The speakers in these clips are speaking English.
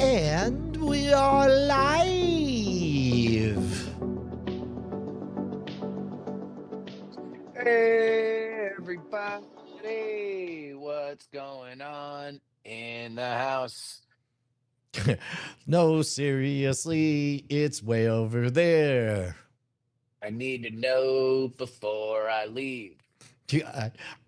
And we are live. Hey, everybody, what's going on in the house? No, seriously, it's way over there. I need to know before I leave.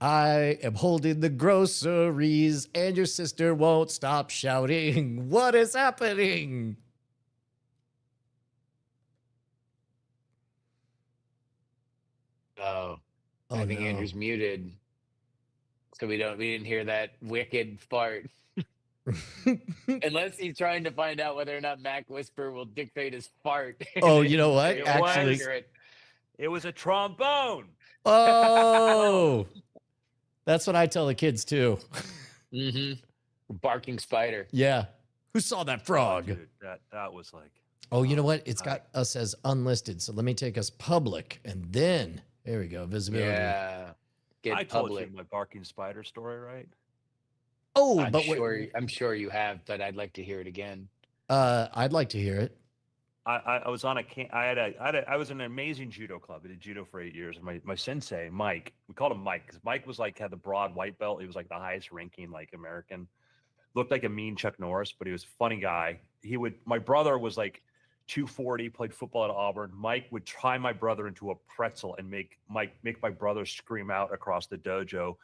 I am holding the groceries, and your sister won't stop shouting. What is happening? Oh, Oh I think no. Andrew's muted, so we didn't hear that wicked fart. Unless he's trying to find out whether or not Mac Whisper will dictate his fart Oh, you know and what? say It that's Actually, was accurate. it was a trombone. oh, that's what I tell the kids too. Barking spider. Yeah. Who saw that frog? Oh, dude, that was like. Oh, you know what? It's I- got us as unlisted. So let me take us public, and then there we go, visibility. Yeah. Get I told public. you my barking spider story, right? Oh, I'm but sure you have, but I'd like to hear it again. I'd like to hear it. I was on a camp. I was in an amazing judo club. I did judo for 8 years. And my sensei, Mike, we called him Mike because Mike was like had the broad white belt. He was like the highest ranking like American. Looked like a mean Chuck Norris, but he was a funny guy. My brother was like 240, played football at Auburn. Mike would tie my brother into a pretzel and make my brother scream out across the dojo.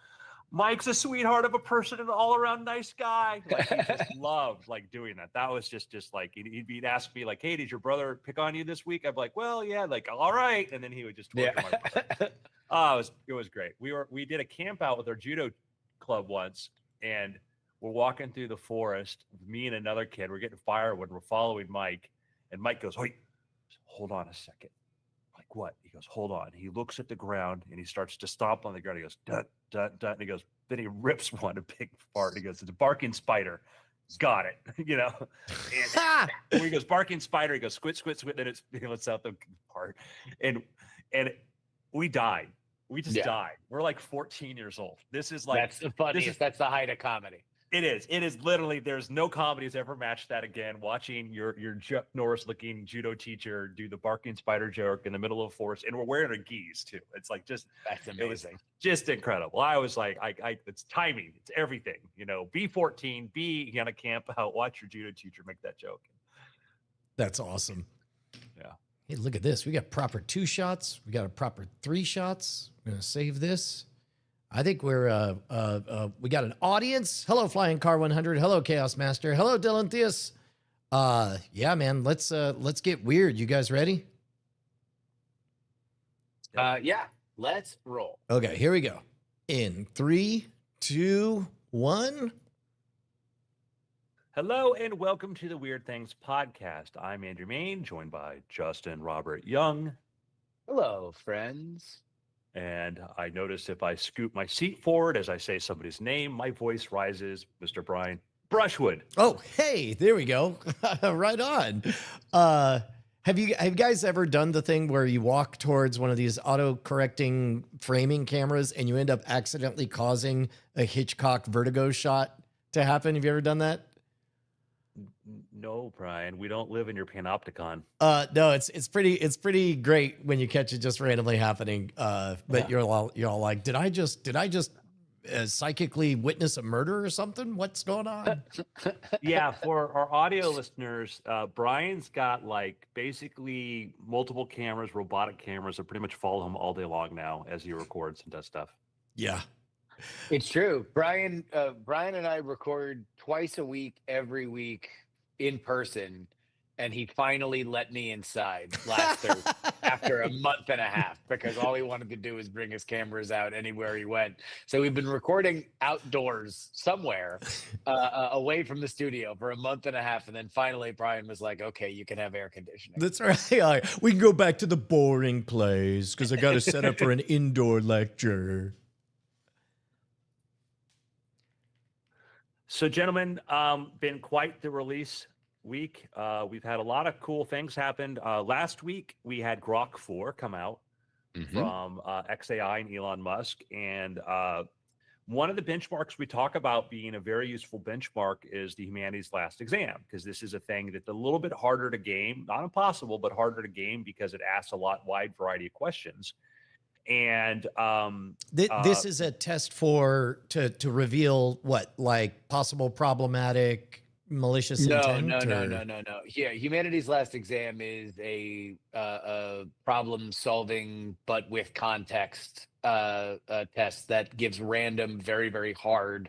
Mike's a sweetheart of a person and an all-around nice guy. Like he just loved like doing that. That was just like he'd ask me like, "Hey, did your brother pick on you this week?" I'd be like, "Well, yeah." Like, all right, and then he would just torture my brother. Oh, it was great. We did a camp out with our judo club once, and we're walking through the forest. Me and another kid. We're getting firewood. We're following Mike, and Mike goes, "Wait, hold on a second." Like what? He goes, "Hold on." He looks at the ground and he starts to stomp on the ground. He goes, "Dut, dut, dut," and he goes. Then he rips one, a big fart. He goes, "It's a barking spider." Got it, you know. And when he goes barking spider, he goes squid, squid, squid. Then he lets out the part, and we died. We just died. We're like 14 years old. This is like that's the funniest. That's the height of comedy. It is. It is literally. There's no comedy has ever matched that again. Watching your Chuck Norris looking judo teacher do the barking spider joke in the middle of a forest, and we're wearing a geese too. It's like just that's amazing. It was just incredible. I was like, it's timing. It's everything. You know, be 14, be gonna camp out, watch your judo teacher make that joke. That's awesome. Yeah. Hey, look at this. We got proper 2 shots. We got a proper 3 shots. We're gonna save this. I think we got an audience. Hello, Flying Car 100. Hello, Chaos Master. Hello, Dylan Theus. Yeah, man, let's get weird. You guys ready? Yeah, let's roll. Okay, here we go. In 3, 2, 1. Hello and welcome to the Weird Things podcast. I'm Andrew Mayne, joined by Justin Robert Young. Hello, friends. And I notice if I scoot my seat forward as I say somebody's name, my voice rises. Mr. Brian Brushwood. Oh, hey, there we go. Right on. Have you guys ever done the thing where you walk towards one of these auto-correcting framing cameras and you end up accidentally causing a Hitchcock vertigo shot to happen? Have you ever done that? No, Brian, we don't live in your panopticon. No, it's pretty great when you catch it just randomly happening. But yeah. you're all like, did I just psychically witness a murder or something? What's going on? Yeah, for our audio listeners, Brian's got like basically multiple cameras, robotic cameras that pretty much follow him all day long now as he records and does stuff. Yeah. It's true. Brian and I record twice a week, every week in person, and he finally let me inside last Thursday after a month and a half because all he wanted to do was bring his cameras out anywhere he went. So we've been recording outdoors somewhere away from the studio for a month and a half, and then finally Brian was like, "Okay, you can have air conditioning." That's right. We can go back to the boring place because I got to set up for an indoor lecture. So, gentlemen, been quite the release week. We've had a lot of cool things happen. Last week, we had Grok 4 come out from XAI and Elon Musk. And One of the benchmarks we talk about being a very useful benchmark is the humanities last exam, because this is a thing that's a little bit harder to game, not impossible, but harder to game because it asks a wide variety of questions. And this is a test to reveal what, like possible problematic malicious intent? No. Yeah, humanities last exam is a problem solving but with context test that gives random, very, very hard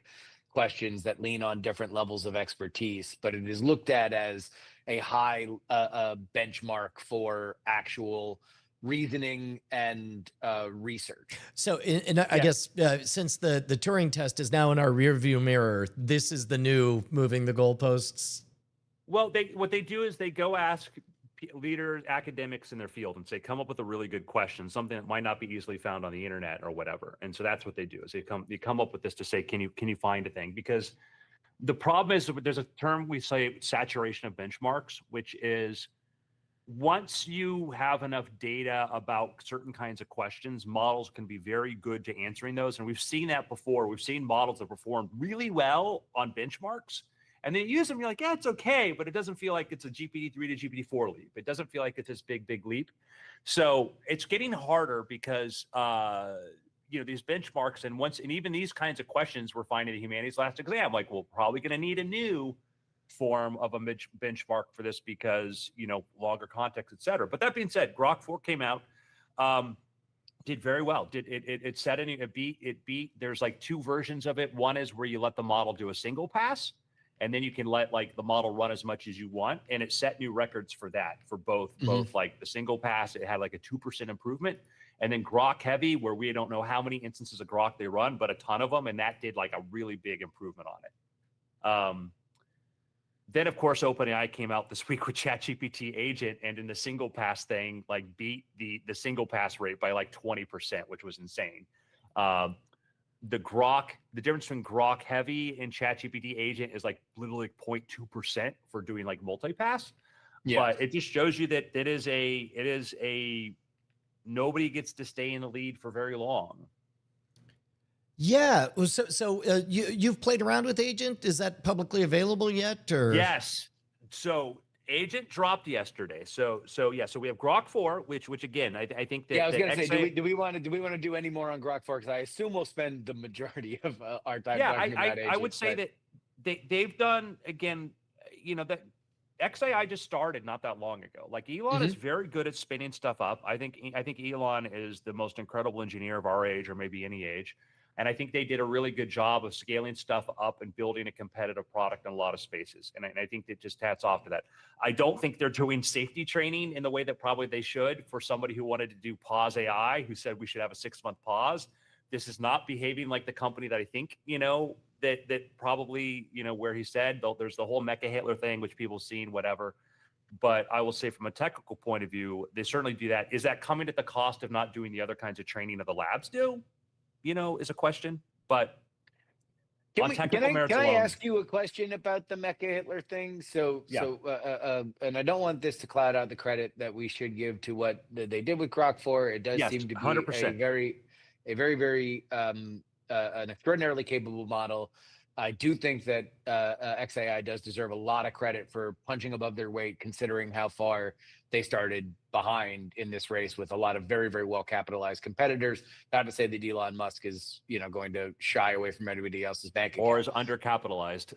questions that lean on different levels of expertise, but it is looked at as a high benchmark for actual reasoning and research. So, I guess since the Turing test is now in our rearview mirror, this is the new moving the goalposts. Well, what they do is they go ask leaders, academics in their field, and say, come up with a really good question, something that might not be easily found on the internet or whatever. And so that's what they do, is they come up with this to say, can you find a thing? Because the problem is there's a term we say, saturation of benchmarks, which is once you have enough data about certain kinds of questions, models can be very good to answering those. And we've seen that before. We've seen models that perform really well on benchmarks, and then you use them, you're like, yeah, it's okay, but it doesn't feel like it's a GPT-3 to GPT-4 leap. It doesn't feel like it's this big leap. So it's getting harder because these benchmarks, and even these kinds of questions we're finding in the humanities last exam, like we're probably going to need a new form of a benchmark for this because longer context, et cetera. But that being said, Grok 4 came out, did very well. It set it beat. There's like two versions of it. One is where you let the model do a single pass, and then you can let like the model run as much as you want, and it set new records for that, for both like the single pass. It had like a 2% improvement, and then Grok Heavy, where we don't know how many instances of Grok they run, but a ton of them, and that did like a really big improvement on it. Then, of course, OpenAI came out this week with ChatGPT Agent, and in the single pass thing, like beat the single pass rate by like 20%, which was insane. The difference between Grok Heavy and ChatGPT Agent is like literally 0.2% for doing like multipass. Yeah. But it just shows you that it is a nobody gets to stay in the lead for very long. Yeah. So you've played around with Agent. Is that publicly available yet? Or yes. So Agent dropped yesterday. So we have Grok 4, which again, I think that. Yeah, I was going to say, do we want to do any more on Grok 4? Because I assume we'll spend the majority of our time talking about Agent. I would say that they've done, again, that XAI just started not that long ago. Like Elon is very good at spinning stuff up. I think Elon is the most incredible engineer of our age, or maybe any age. And I think they did a really good job of scaling stuff up and building a competitive product in a lot of spaces. And I think that just hats off to that. I don't think they're doing safety training in the way that probably they should for somebody who wanted to do pause AI, who said we should have a 6-month pause. This is not behaving like the company that I think, that probably, where he said, there's the whole Mecha Hitler thing, which people have seen, whatever. But I will say from a technical point of view, they certainly do that. Is that coming at the cost of not doing the other kinds of training that the labs do? Is a question, but can I ask you a question about the Mecha Hitler thing? And I don't want this to cloud out the credit that we should give to what they did with Grok 4. It does seem to be 100%. a very an extraordinarily capable model. I do think that XAI does deserve a lot of credit for punching above their weight, considering how far they started behind in this race with a lot of very, very well capitalized competitors. Not to say that Elon Musk is, going to shy away from anybody else's bank account. Or is undercapitalized.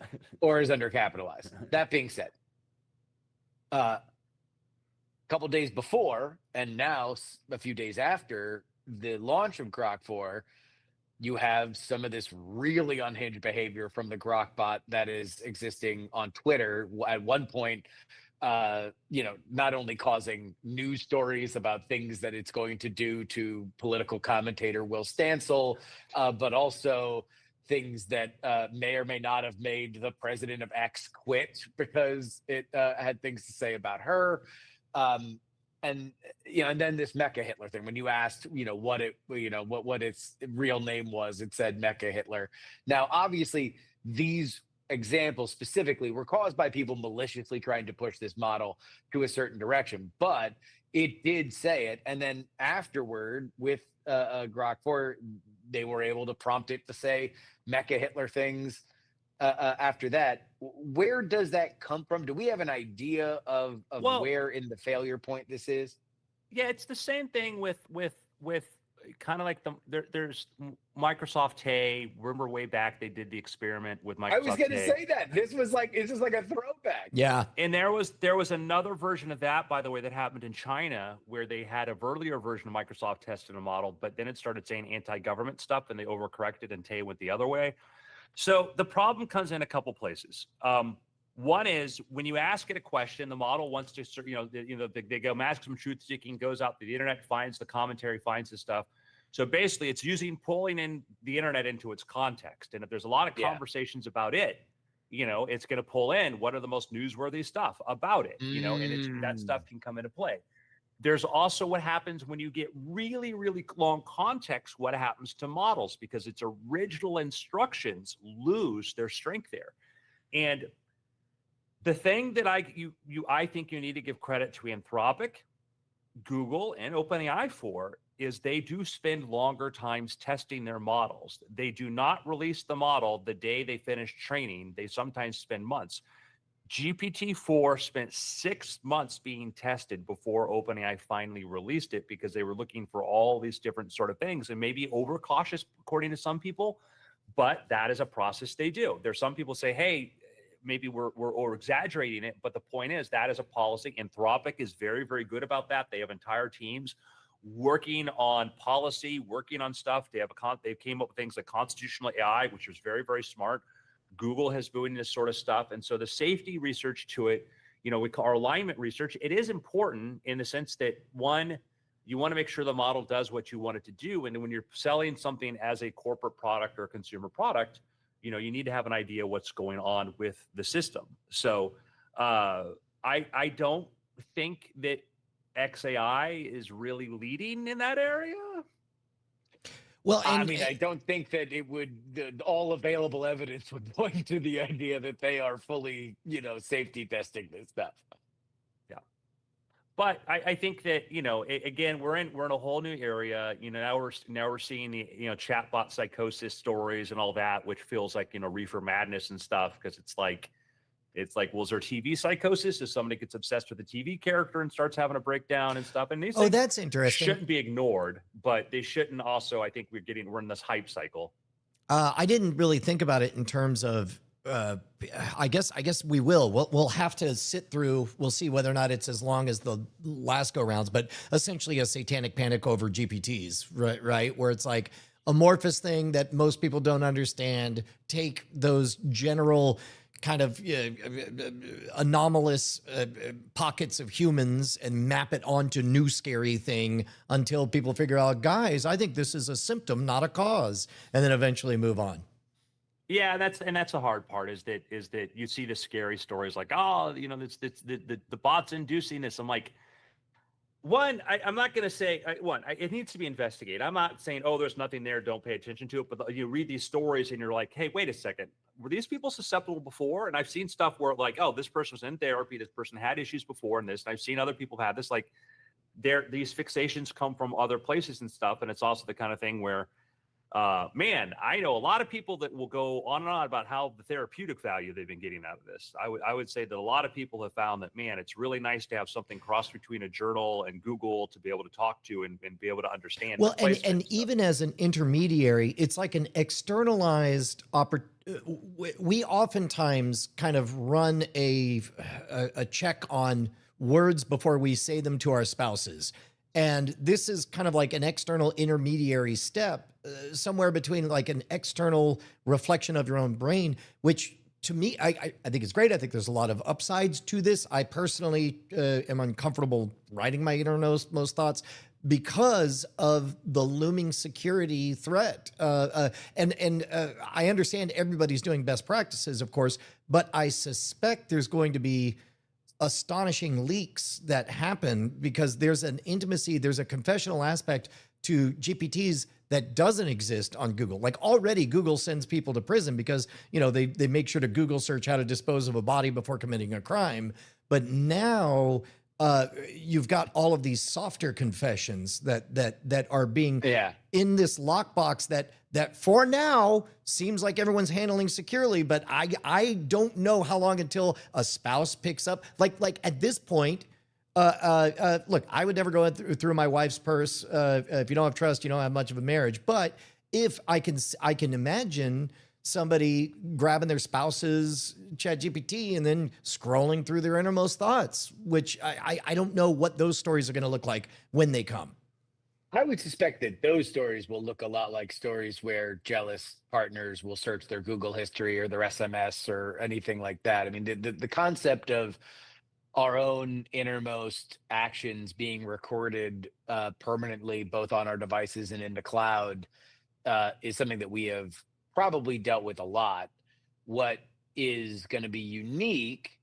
That being said, a couple days before, and now a few days after the launch of Grok 4, you have some of this really unhinged behavior from the Grok bot that is existing on Twitter. At one point, not only causing news stories about things that it's going to do to political commentator Will Stancil, but also things that may or may not have made the president of X quit because it had things to say about her. And then this Mecha Hitler thing, when you asked, what its real name was, it said Mecha Hitler. Now, obviously, these examples specifically were caused by people maliciously trying to push this model to a certain direction, but it did say it. And then afterward, with Grok 4, they were able to prompt it to say Mecha Hitler things after that. Where does that come from? Do we have an idea of Well, where in the failure point this is? yeah, it's the same thing with kind of like there's Microsoft Tay. Remember way back they did the experiment with I was Microsoft going to Tay. say that this was like, it's just like a throwback. Yeah. And there was another version of that, by the way, that happened in China where they had a earlier version of Microsoft testing a model, but then it started saying anti-government stuff and they overcorrected and Tay went the other way. So the problem comes in a couple places. One is when you ask it a question, the model wants to, they go maximum truth seeking, goes out to the internet, finds the commentary, finds the stuff. So basically, it's pulling in the internet into its context. And if there's a lot of conversations about it, it's going to pull in what are the most newsworthy stuff about it, and that stuff can come into play. There's also what happens when you get really, really long context, what happens to models, because its original instructions lose their strength there. And the thing that I think you need to give credit to Anthropic, Google, and OpenAI for is they do spend longer times testing their models. They do not release the model the day they finish training. They sometimes spend months. GPT-4 spent 6 months being tested before OpenAI finally released it because they were looking for all these different sort of things and maybe overcautious according to some people, but that is a process they do. There's some people say, hey, maybe we're exaggerating it, but the point is that is a policy. Anthropic is very, very good about that. They have entire teams working on policy, working on stuff. They came up with things like constitutional AI, which was very, very smart. Google has doing this sort of stuff. And so the safety research to it, we call our alignment research. It is important in the sense that one, you want to make sure the model does what you want it to do. And when you're selling something as a corporate product or a consumer product, you need to have an idea what's going on with the system. So I don't think that XAI is really leading in that area. Well, I mean, I don't think that it would, all available evidence would point to the idea that they are fully, safety testing this stuff. Yeah. But I think that, again, we're in a whole new area. Now we're seeing the, chatbot psychosis stories and all that, which feels like, reefer madness and stuff. Cause it's like, well, is there TV psychosis? If somebody gets obsessed with a TV character and starts having a breakdown and stuff? And these things that's interesting. Shouldn't be ignored, but they shouldn't also, I think we're in this hype cycle. I didn't really think about it in terms of, I guess we will. We'll have to sit through. We'll see whether or not it's as long as the last go rounds, but essentially a satanic panic over GPTs, right? Where it's like amorphous thing that most people don't understand. Take those general kind of anomalous pockets of humans and map it onto new scary thing until people figure out, guys, I think this is a symptom, not a cause, and then eventually move on. Yeah, that's the hard part is that you see the scary stories like, oh, the bot's inducing this. I'm like, I'm not going to say it needs to be investigated. I'm not saying, oh, there's nothing there, don't pay attention to it. But you read these stories and you're like, hey, wait a second, were these people susceptible before? And I've seen stuff where like, oh, this person was in therapy, this person had issues before and this. And I've seen other people have this. Like, these fixations come from other places and stuff. And it's also the kind of thing where, man, I know a lot of people that will go on and on about how the therapeutic value they've been getting out of this. I would say that a lot of people have found that, man, it's really nice to have something cross between a journal and Google to be able to talk to and be able to understand. Well, and even as an intermediary, it's like an externalized we oftentimes kind of run a check on words before we say them to our spouses. And this is kind of like an external intermediary step, somewhere between like an external reflection of your own brain, which to me, I think it's great. I think there's a lot of upsides to this. I personally am uncomfortable writing my innermost thoughts because of the looming security threat. And I understand everybody's doing best practices, of course, but I suspect there's going to be astonishing leaks that happen because there's an intimacy, there's a confessional aspect to GPTs that doesn't exist on Google. Like already Google sends people to prison because, they make sure to Google search how to dispose of a body before committing a crime. But now you've got all of these softer confessions that are being in this lockbox that that for now seems like everyone's handling securely, but I don't know how long until a spouse picks up. Like at this point, look, I would never go through my wife's purse. If you don't have trust, you don't have much of a marriage. But if I can imagine somebody grabbing their spouse's chat GPT and then scrolling through their innermost thoughts, which I don't know what those stories are going to look like when they come. I would suspect that those stories will look a lot like stories where jealous partners will search their Google history or their SMS or anything like that. I mean, the concept of our own innermost actions being recorded permanently, both on our devices and in the cloud, is something that we have probably dealt with a lot. What is going to be unique,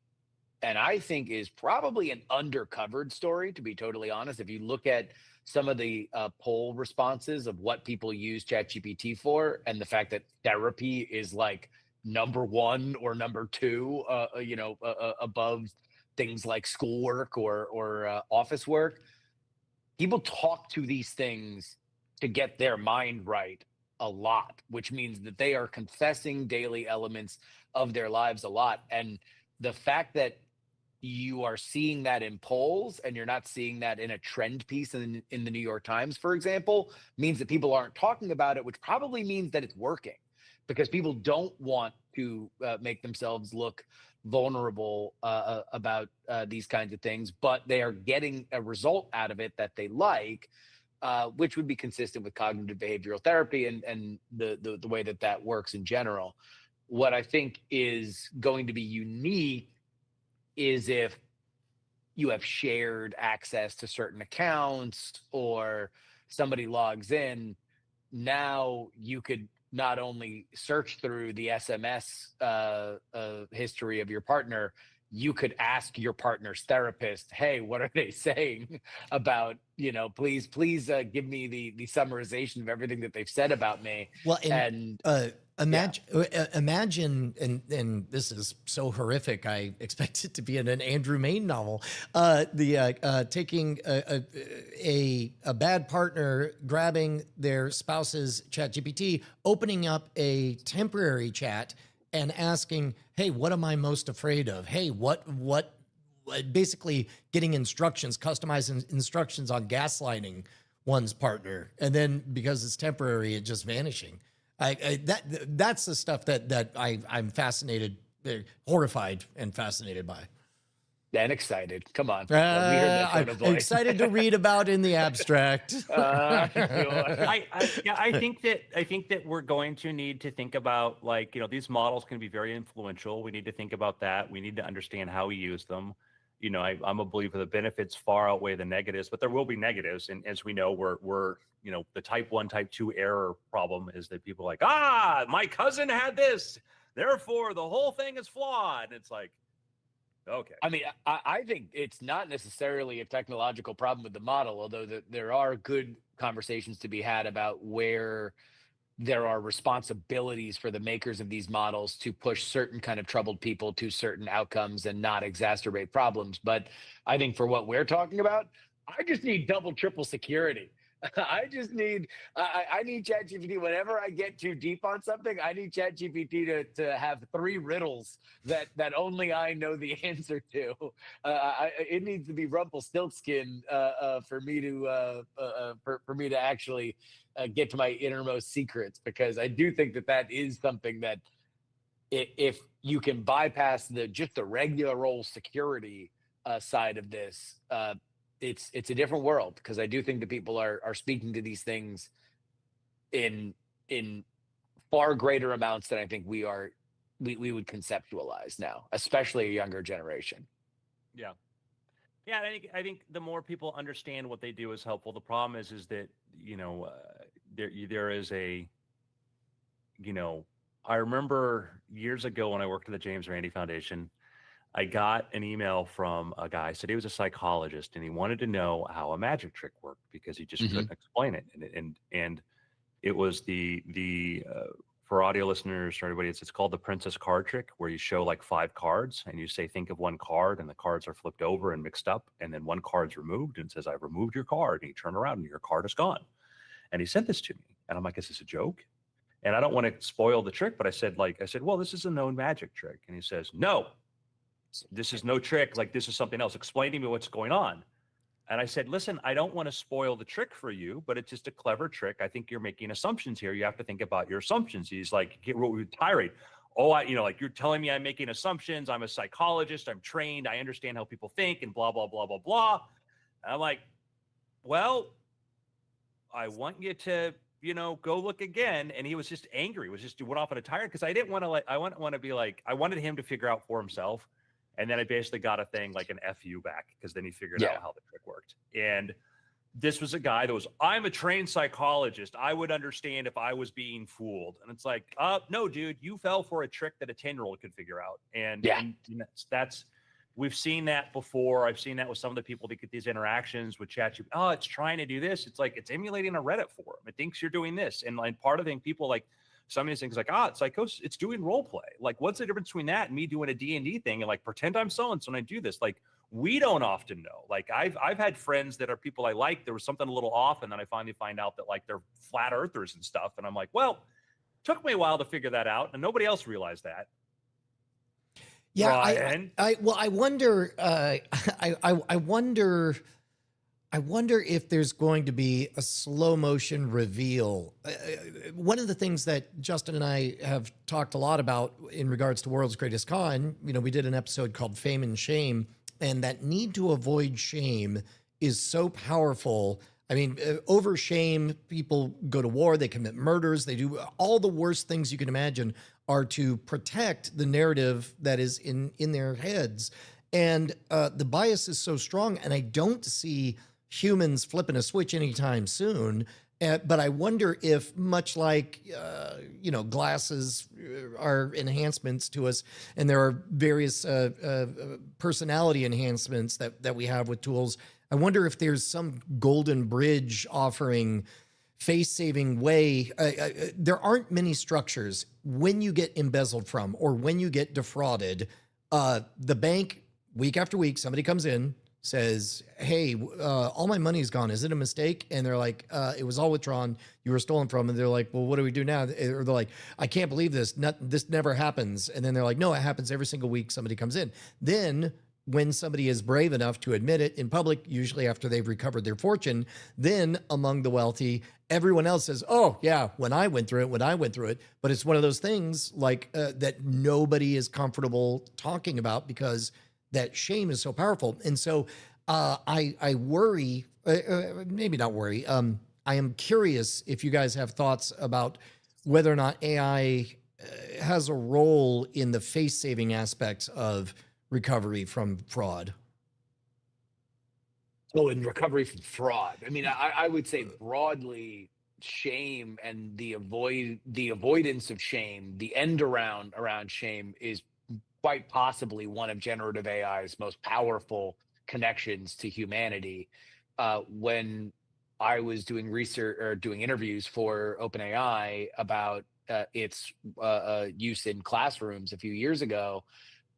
and I think is probably an undercovered story, to be totally honest. If you look at some of the poll responses of what people use ChatGPT for, and the fact that therapy is like number one or number two, above things like schoolwork or office work, people talk to these things to get their mind right a lot, which means that they are confessing daily elements of their lives a lot. And the fact that you are seeing that in polls and you're not seeing that in a trend piece in the New York Times, for example, means that people aren't talking about it, which probably means that it's working because people don't want to make themselves look vulnerable about these kinds of things, but they are getting a result out of it that they like, which would be consistent with cognitive behavioral therapy and the way that that works in general. What I think is going to be unique is if you have shared access to certain accounts or somebody logs in, now you could not only search through the SMS history of your partner, you could ask your partner's therapist, hey, what are they saying about, please give me the summarization of everything that they've said about me. Well, And imagine, and this is so horrific. I expect it to be in an Andrew Mayne novel. Taking a bad partner, grabbing their spouse's chat GPT, opening up a temporary chat and asking, hey, what am I most afraid of? Hey, what basically getting instructions, customized instructions on gaslighting one's partner. And then because it's temporary, it just vanishing. That's the stuff that I'm fascinated, horrified and fascinated by. And excited. Come on. We heard that tone of I'm voice. excited to read about in the abstract. I think that we're going to need to think about, like, these models can be very influential. We need to think about that. We need to understand how we use them. I'm a believer the benefits far outweigh the negatives, but there will be negatives. And as we know, we're the type 1, type 2 error problem is that people are like, my cousin had this, therefore the whole thing is flawed. And it's like, okay. I mean, I think it's not necessarily a technological problem with the model, although there are good conversations to be had about where there are responsibilities for the makers of these models to push certain kind of troubled people to certain outcomes and not exacerbate problems. But I think for what we're talking about, I just need double, triple security. I just need I need ChatGPT. Whenever I get too deep on something, I need ChatGPT to have 3 riddles that only I know the answer to. It needs to be Rumpelstiltskin for me to actually get to my innermost secrets, because I do think that is something that if you can bypass the regular old security side of this. It's a different world, because I do think that people are speaking to these things in far greater amounts than I think we would conceptualize now, especially a younger generation. Yeah. Yeah, I think the more people understand what they do is helpful. The problem is that there is a I remember years ago when I worked at the James Randi Foundation, I got an email from a guy. Said he was a psychologist and he wanted to know how a magic trick worked because he just couldn't explain it. And it was the for audio listeners or everybody, it's called the princess card trick, where you show like 5 cards and you say, think of one card, and the cards are flipped over and mixed up, and then one card's removed and it says, I've removed your card, and you turn around and your card is gone. And he sent this to me and I'm like, is this a joke? And I don't want to spoil the trick, but I said, well, this is a known magic trick. And he says, no, this is no trick. Like, this is something else. Explain to me what's going on. And I said, listen, I don't want to spoil the trick for you, but it's just a clever trick. I think you're making assumptions here. You have to think about your assumptions. He's like, get tirade. Oh, like, you're telling me I'm making assumptions. I'm a psychologist. I'm trained. I understand how people think and blah, blah, blah, blah, blah. And I'm like, well, I want you to, go look again. And he was just angry. He went off on a tirade because I didn't want to I wanted him to figure out for himself. And then I basically got a thing like an FU back because then he figured out how the trick worked. And this was a guy that was, I'm a trained psychologist. I would understand if I was being fooled. And it's like, no, dude, you fell for a trick that a 10-year-old could figure out. And that's, we've seen that before. I've seen that with some of the people that get these interactions with ChatGPT. Oh, it's trying to do this. It's like, it's emulating a Reddit forum. It thinks you're doing this. And part of the thing, people like, some of these things like, it's psychosis, it's doing role play. Like, what's the difference between that and me doing a D&D thing and like pretend I'm so-and-so and I do this? Like, we don't often know. Like, I've had friends that are people I like. There was something a little off, and then I finally find out that like they're flat earthers and stuff. And I'm like, well, took me a while to figure that out, and nobody else realized that. Yeah, Ryan? I wonder. I wonder if there's going to be a slow motion reveal. One of the things that Justin and I have talked a lot about in regards to World's Greatest Con, we did an episode called Fame and Shame, and that need to avoid shame is so powerful. I mean, over shame, people go to war, they commit murders, they do all the worst things you can imagine are to protect the narrative that is in their heads. And the bias is so strong, and I don't see humans flipping a switch anytime soon. But I wonder if, much like, glasses are enhancements to us, and there are various personality enhancements that we have with tools, I wonder if there's some golden bridge offering face-saving way. There aren't many structures when you get embezzled from or when you get defrauded. The bank, week after week, somebody comes in, says, hey, all my money's gone. Is it a mistake? And they're like, it was all withdrawn. You were stolen from. And they're like, well, what do we do now? Or they're like, I can't believe this. This never happens. And then they're like, no, it happens every single week. Somebody comes in. Then when somebody is brave enough to admit it in public, usually after they've recovered their fortune, then among the wealthy, everyone else says, oh, yeah, when I went through it. But it's one of those things like that nobody is comfortable talking about because that shame is so powerful. And so I worry, maybe not worry. I am curious if you guys have thoughts about whether or not AI has a role in the face-saving aspects of recovery from fraud. Oh, in recovery from fraud. I mean, I would say broadly, shame and the avoidance of shame, the end around shame is quite possibly one of generative AI's most powerful connections to humanity. When I was doing research or doing interviews for OpenAI about its use in classrooms a few years ago,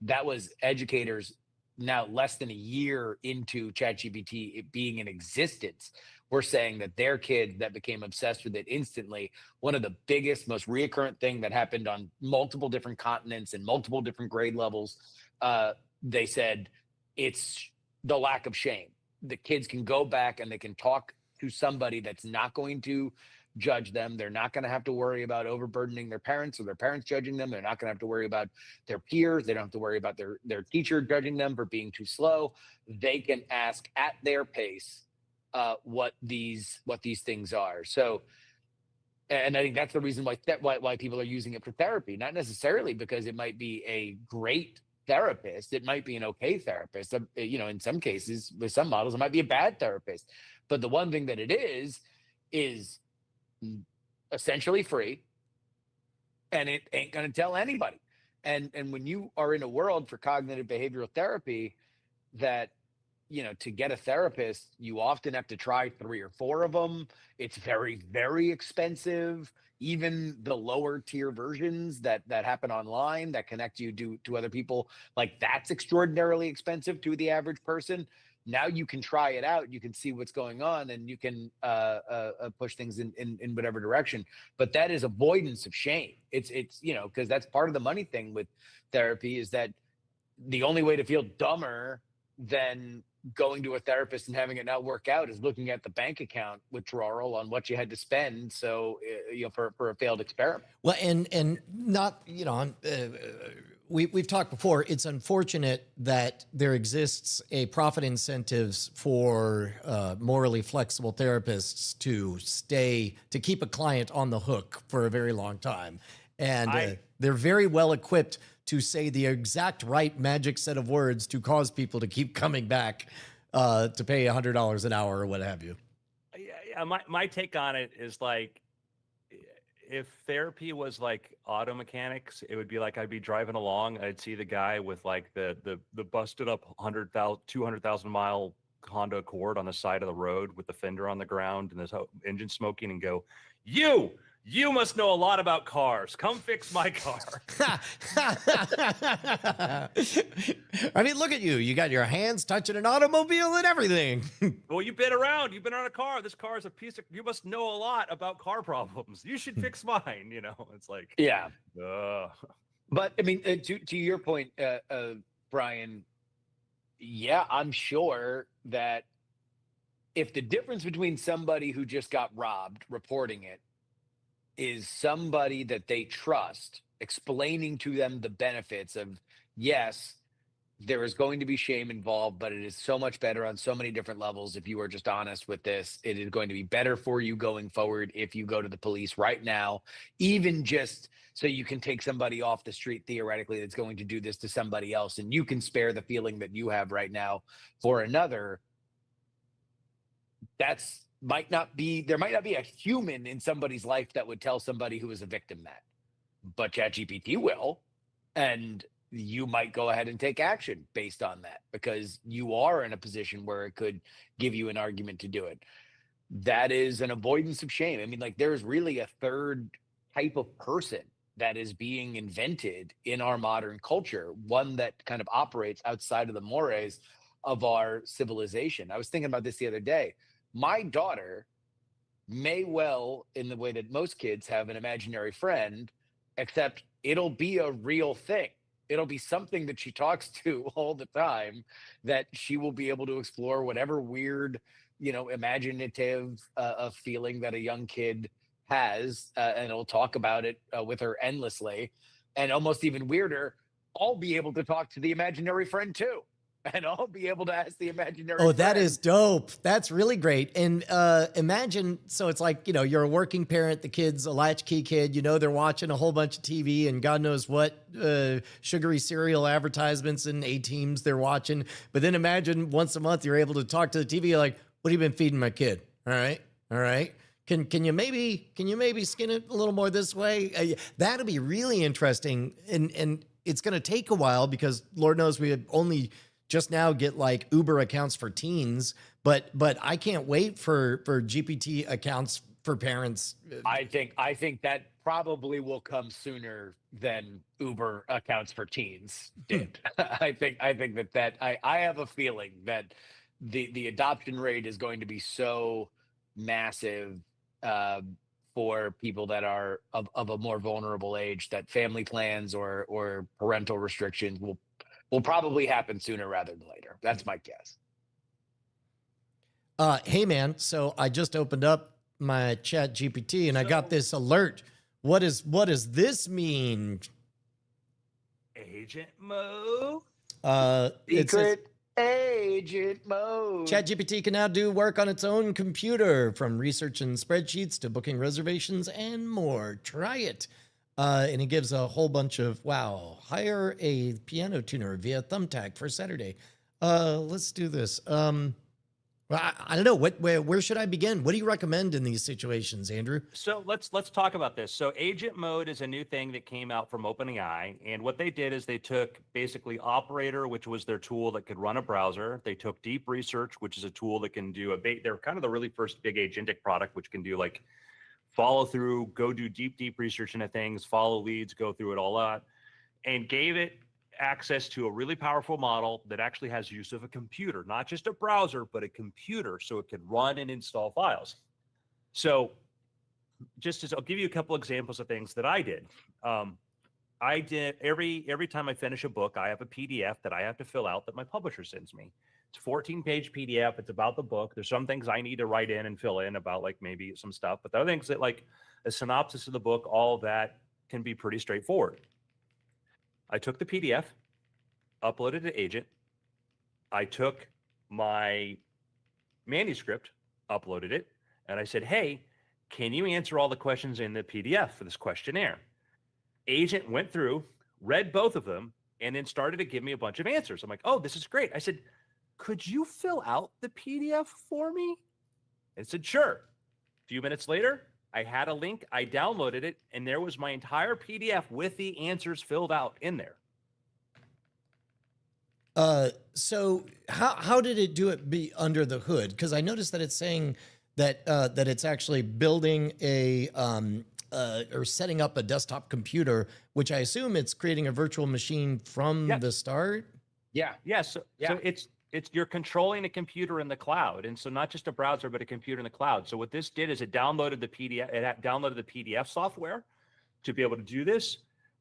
that was educators now less than a year into ChatGPT it being in existence. We're saying that their kids that became obsessed with it instantly, one of the biggest, most reoccurrent thing that happened on multiple different continents and multiple different grade levels, they said it's the lack of shame. The kids can go back and they can talk to somebody that's not going to judge them. They're not going to have to worry about overburdening their parents or their parents judging them. They're not going to have to worry about their peers. They don't have to worry about their teacher judging them for being too slow. They can ask at their pace what these things are. So, and I think that's the reason why people are using it for therapy, not necessarily because it might be a great therapist. It might be an okay therapist. In some cases, with some models, it might be a bad therapist. But the one thing that it is essentially free, and it ain't going to tell anybody. And when you are in a world for cognitive behavioral therapy that, to get a therapist, you often have to try 3 or 4 of them. It's very, very expensive. Even the lower tier versions that happen online that connect you to other people, like that's extraordinarily expensive to the average person. Now you can try it out. You can see what's going on, and you can push things in whatever direction. But that is avoidance of shame. It's because that's part of the money thing with therapy, is that the only way to feel dumber than going to a therapist and having it not work out is looking at the bank account withdrawal on what you had to spend. So, for a failed experiment. Well, and not, we've talked before. It's unfortunate that there exists a profit incentives for morally flexible therapists to keep a client on the hook for a very long time. And they're very well equipped to say the exact right magic set of words to cause people to keep coming back to pay $100 an hour or what have you. Yeah. My take on it is like, if therapy was like auto mechanics, it would be like I'd be driving along, I'd see the guy with like the busted up 200,000 mile Honda Accord on the side of the road with the fender on the ground and his engine smoking, and go, you must know a lot about cars. Come fix my car. I mean, look at you. You got your hands touching an automobile and everything. Well, you've been around. You've been on a car. This car is a piece of... You must know a lot about car problems. You should fix mine. It's like... Yeah. But, I mean, to your point, Brian, yeah, I'm sure that if the difference between somebody who just got robbed reporting it is somebody that they trust explaining to them the benefits of, yes, there is going to be shame involved, but it is so much better on so many different levels if you are just honest with this. It is going to be better for you going forward if you go to the police right now, even just so you can take somebody off the street theoretically that's going to do this to somebody else, and you can spare the feeling that you have right now for another. There might not be a human in somebody's life that would tell somebody who is a victim that, but ChatGPT will, and you might go ahead and take action based on that because you are in a position where it could give you an argument to do it. That is an avoidance of shame. I mean, like, there's really a third type of person that is being invented in our modern culture, one that kind of operates outside of the mores of our civilization. I was thinking about this the other day. My daughter may well, in the way that most kids have an imaginary friend, except it'll be a real thing. It'll be something that she talks to all the time, that she will be able to explore whatever weird, imaginative feeling that a young kid has, and it'll talk about it with her endlessly. And almost even weirder, I'll be able to talk to the imaginary friend too. And I'll be able to ask the imaginary friend. That is dope. That's really great. And imagine, so it's like, you're a working parent, the kid's a latchkey kid, they're watching a whole bunch of TV and God knows what sugary cereal advertisements and A-teams they're watching. But then imagine once a month you're able to talk to the TV, you're like, what have you been feeding my kid? All right. Can you maybe skin it a little more this way? That'll be really interesting. And it's going to take a while because Lord knows we had only just now get like Uber accounts for teens, but I can't wait for GPT accounts for parents. I think that probably will come sooner than Uber accounts for teens did. I think that I have a feeling that the adoption rate is going to be so massive for people that are of a more vulnerable age that family plans or parental restrictions will probably happen sooner rather than later. That's my guess. Hey man, so I just opened up my Chat GPT and I got this alert. What does this mean? Agent mode. Secret agent mode. ChatGPT can now do work on its own computer, from researching spreadsheets to booking reservations and more. Try it. And it gives a whole bunch of, hire a piano tuner via Thumbtack for Saturday. Let's do this. Well, I don't know. Where should I begin? What do you recommend in these situations, Andrew? So let's talk about this. So agent mode is a new thing that came out from OpenAI. And what they did is they took basically Operator, which was their tool that could run a browser. They took Deep Research, which is a tool that can do they're kind of the really first big agentic product, which can do like follow through, go do deep research into things, follow leads, go through it all out, and gave it access to a really powerful model that actually has use of a computer, not just a browser, but a computer, so it can run and install files. So just as I'll give you a couple examples of things that I did. I did every time I finish a book, I have a PDF that I have to fill out that my publisher sends me. It's a 14-page PDF. It's about the book. There's some things I need to write in and fill in about like maybe some stuff, but the other things that like a synopsis of the book, all of that can be pretty straightforward. I took the PDF, uploaded it to Agent. I took my manuscript, uploaded it, and I said, hey, can you answer all the questions in the PDF for this questionnaire? Agent went through, read both of them, and then started to give me a bunch of answers. I'm like, oh, this is great. I said, could you fill out the PDF for me? And it said, sure. A few minutes later, I had a link, I downloaded it, and there was my entire PDF with the answers filled out in there. So how did it do it be under the hood? Because I noticed that it's saying that that it's actually building a or setting up a desktop computer, which I assume it's creating a virtual machine from the start. Yeah. So it's you're controlling a computer in the cloud, and so not just a browser, but a computer in the cloud. So what this did is it downloaded the PDF. It downloaded the PDF software to be able to do this.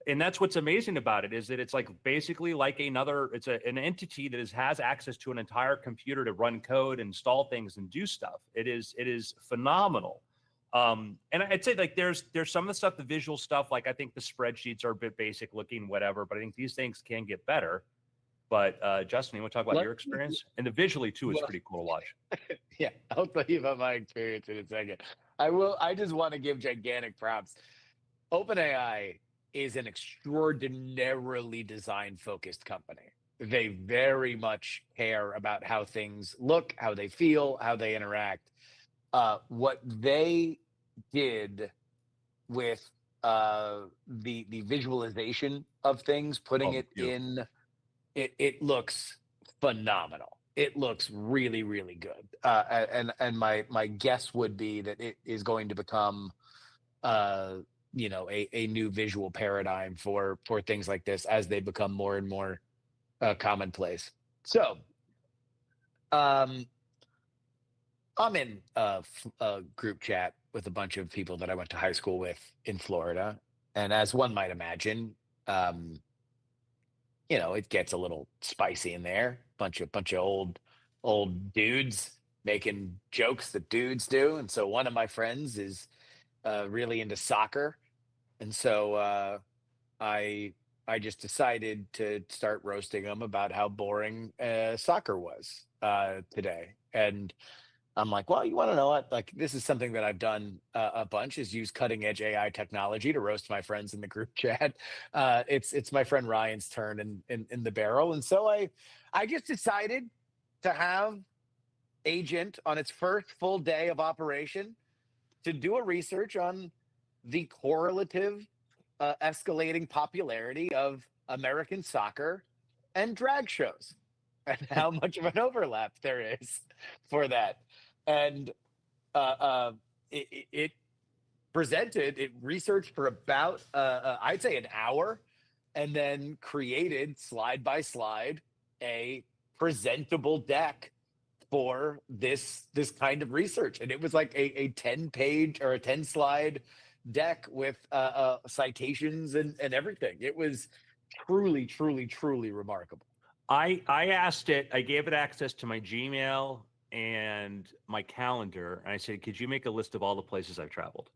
And that's what's amazing about it, is that it's like basically like it's an entity that has access to an entire computer to run code, install things, and do stuff. It is phenomenal. And I'd say like there's some of the stuff, the visual stuff, like I think the spreadsheets are a bit basic looking, whatever, but I think these things can get better. But Justin, you want to talk about your experience? And the visually too is pretty cool to watch. Yeah, I'll tell you about my experience in a second. I just want to give gigantic props. OpenAI is an extraordinarily design-focused company. They very much care about how things look, how they feel, how they interact. What they did with the visualization of things, putting it in, it looks phenomenal. It looks really, really good. And my guess would be that it is going to become a new visual paradigm for things like this as they become more and more commonplace. So I'm in a group chat with a bunch of people that I went to high school with in Florida, and as one might imagine, it gets a little spicy in there. Bunch of old dudes making jokes that dudes do, and so one of my friends is really into soccer, and so I just decided to start roasting him about how boring soccer was today. And I'm like, well, you want to know what? Like, this is something that I've done a bunch, is use cutting edge AI technology to roast my friends in the group chat. It's my friend Ryan's turn in the barrel, and so I just decided to have Agent on its first full day of operation to do a research on the correlative escalating popularity of American soccer and drag shows, and how much of an overlap there is for that. And it researched for about I'd say an hour, and then created slide by slide a presentable deck for this kind of research. And it was like a 10-page or a 10-slide deck with citations and everything. It was truly, truly, truly remarkable. I asked it, I gave it access to my Gmail and my calendar, and I said, could you make a list of all the places I've traveled?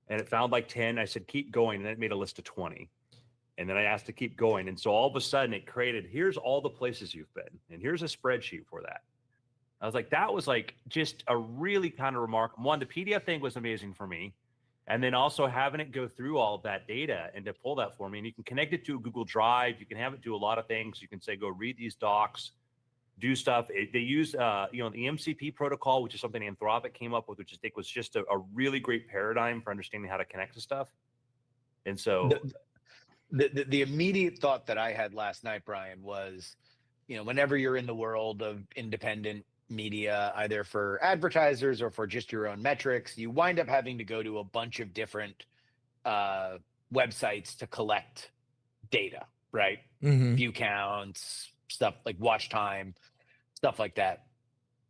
And it found like 10. I said, keep going, and it made a list of 20. And then I asked to keep going, and so all of a sudden it created, here's all the places you've been, and here's a spreadsheet for that. I was like, that was like just a really kind of remarkable one. The PDF thing was amazing for me. And then also having it go through all of that data and to pull that for me. And you can connect it to a Google Drive. You can have it do a lot of things. You can say, go read these docs, do stuff. They use, the MCP protocol, which is something Anthropic came up with, which I think was just a really great paradigm for understanding how to connect to stuff. And so the immediate thought that I had last night, Brian, was, whenever you're in the world of independent media, either for advertisers or for just your own metrics, you wind up having to go to a bunch of different websites to collect data. right? Mm-hmm. View counts, stuff like watch time, stuff like that.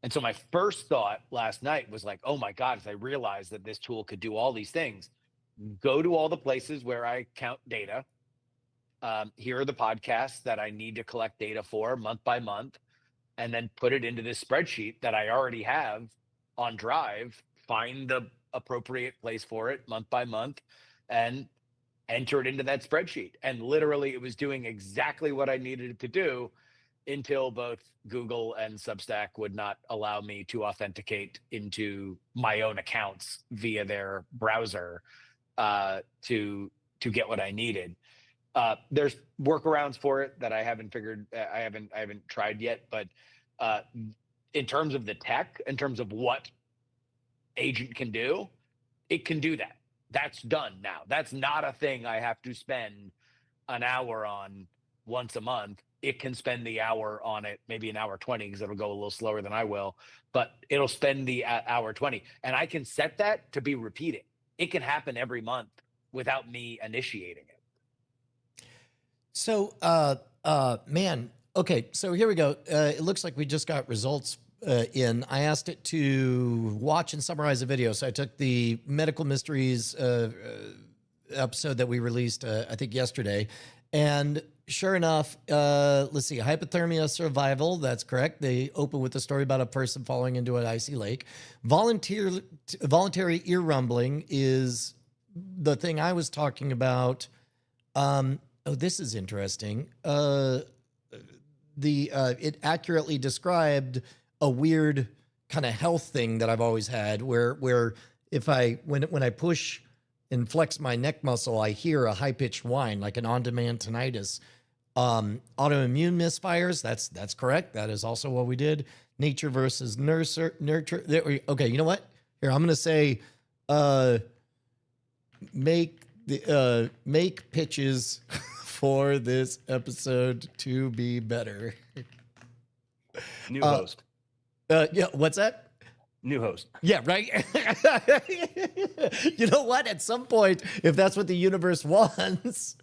And so my first thought last night was like, oh my God, as I realized that this tool could do all these things, go to all the places where I count data. Here are the podcasts that I need to collect data for month by month, and then put it into this spreadsheet that I already have on Drive, find the appropriate place for it month by month, and enter it into that spreadsheet. And literally, it was doing exactly what I needed it to do until both Google and Substack would not allow me to authenticate into my own accounts via their browser to get what I needed. There's workarounds for it that I haven't figured. I haven't tried yet. But in terms of the tech, in terms of what Agent can do, it can do that. That's done now. That's not a thing I have to spend an hour on once a month. It can spend the hour on it, maybe an hour 20, because it'll go a little slower than I will, but it'll spend the hour 20. And I can set that to be repeating. It can happen every month without me initiating it. So, man, okay, so here we go. It looks like we just got results in. I asked it to watch and summarize a video. So I took the Medical Mysteries episode that we released, I think yesterday. And sure enough, let's see, hypothermia survival. That's correct. They open with a story about a person falling into an icy lake. Voluntary ear rumbling is the thing I was talking about. Oh, this is interesting. It accurately described a weird kind of health thing that I've always had, where if when I push and flex my neck muscle, I hear a high pitched whine, like an on-demand tinnitus. Autoimmune misfires. That's correct. That is also what we did. Nature versus nurture. Okay, you know what? Here, I'm gonna say, make pitches for this episode to be better. New host. Yeah, what's that? New host. Yeah, right. You know what? At some point, if that's what the universe wants.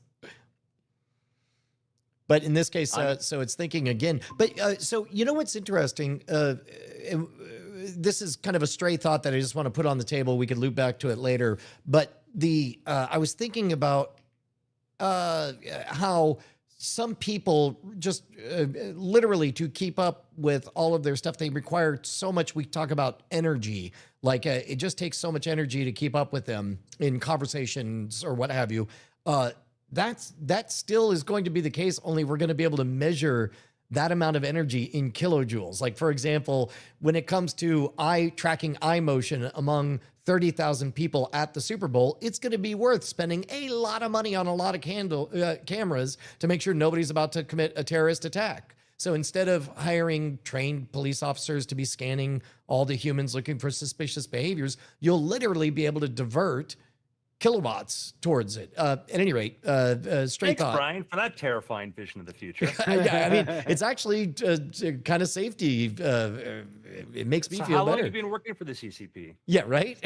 But in this case, so it's thinking again. But so you know what's interesting? This is kind of a stray thought that I just want to put on the table. We could loop back to it later. But I was thinking about how some people just literally, to keep up with all of their stuff, they require so much. We talk about energy, like it just takes so much energy to keep up with them in conversations or what have you. That still is going to be the case, only we're going to be able to measure that amount of energy in kilojoules. Like, for example, when it comes to tracking eye motion among 30,000 people at the Super Bowl, it's going to be worth spending a lot of money on a lot of cameras to make sure nobody's about to commit a terrorist attack. So instead of hiring trained police officers to be scanning all the humans looking for suspicious behaviors, you'll literally be able to divert kilowatts towards it. At any rate, straight Thanks, thought. Brian, for that terrifying vision of the future. Yeah, I mean, it's actually kind of safety. It makes me feel how long better. have you been working for the CCP? Yeah, right.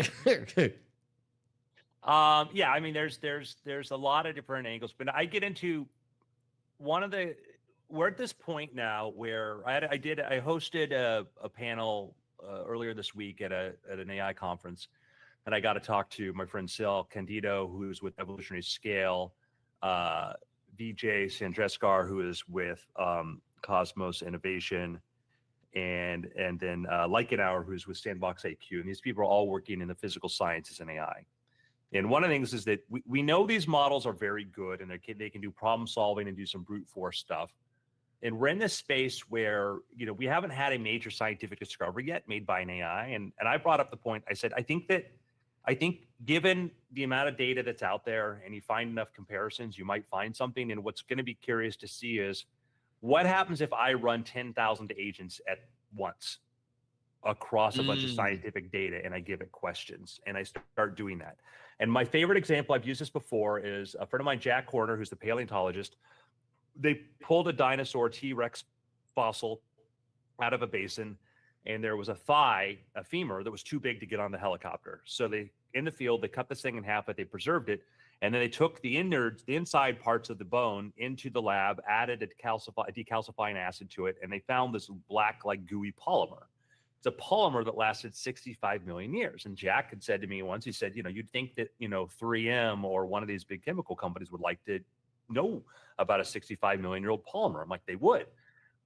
Yeah, I mean, there's a lot of different angles, but I get into we're at this point now where I hosted a panel earlier this week at an AI conference. And I got to talk to my friend Sil Candido, who's with Evolutionary Scale, Vijay Sandreskar, who is with Cosmos Innovation, and then Leichenauer, who's with Sandbox AQ. And these people are all working in the physical sciences and AI. And one of the things is that we know these models are very good and they can do problem solving and do some brute force stuff. And we're in this space where, we haven't had a major scientific discovery yet made by an AI. And I brought up the point, I said, I think given the amount of data that's out there and you find enough comparisons, you might find something. And what's going to be curious to see is what happens if I run 10,000 agents at once across a bunch of scientific data and I give it questions and I start doing that. And my favorite example, I've used this before, is a friend of mine, Jack Horner, who's the paleontologist. They pulled a dinosaur T-Rex fossil out of a basin, and there was a femur that was too big to get on the helicopter. So in the field, they cut this thing in half, but they preserved it. And then they took the innards, the inside parts of the bone into the lab, added a decalcifying acid to it, and they found this black, like gooey polymer. It's a polymer that lasted 65 million years. And Jack had said to me once, he said, you'd think that, 3M or one of these big chemical companies would like to know about a 65 million year old polymer. I'm like, they would,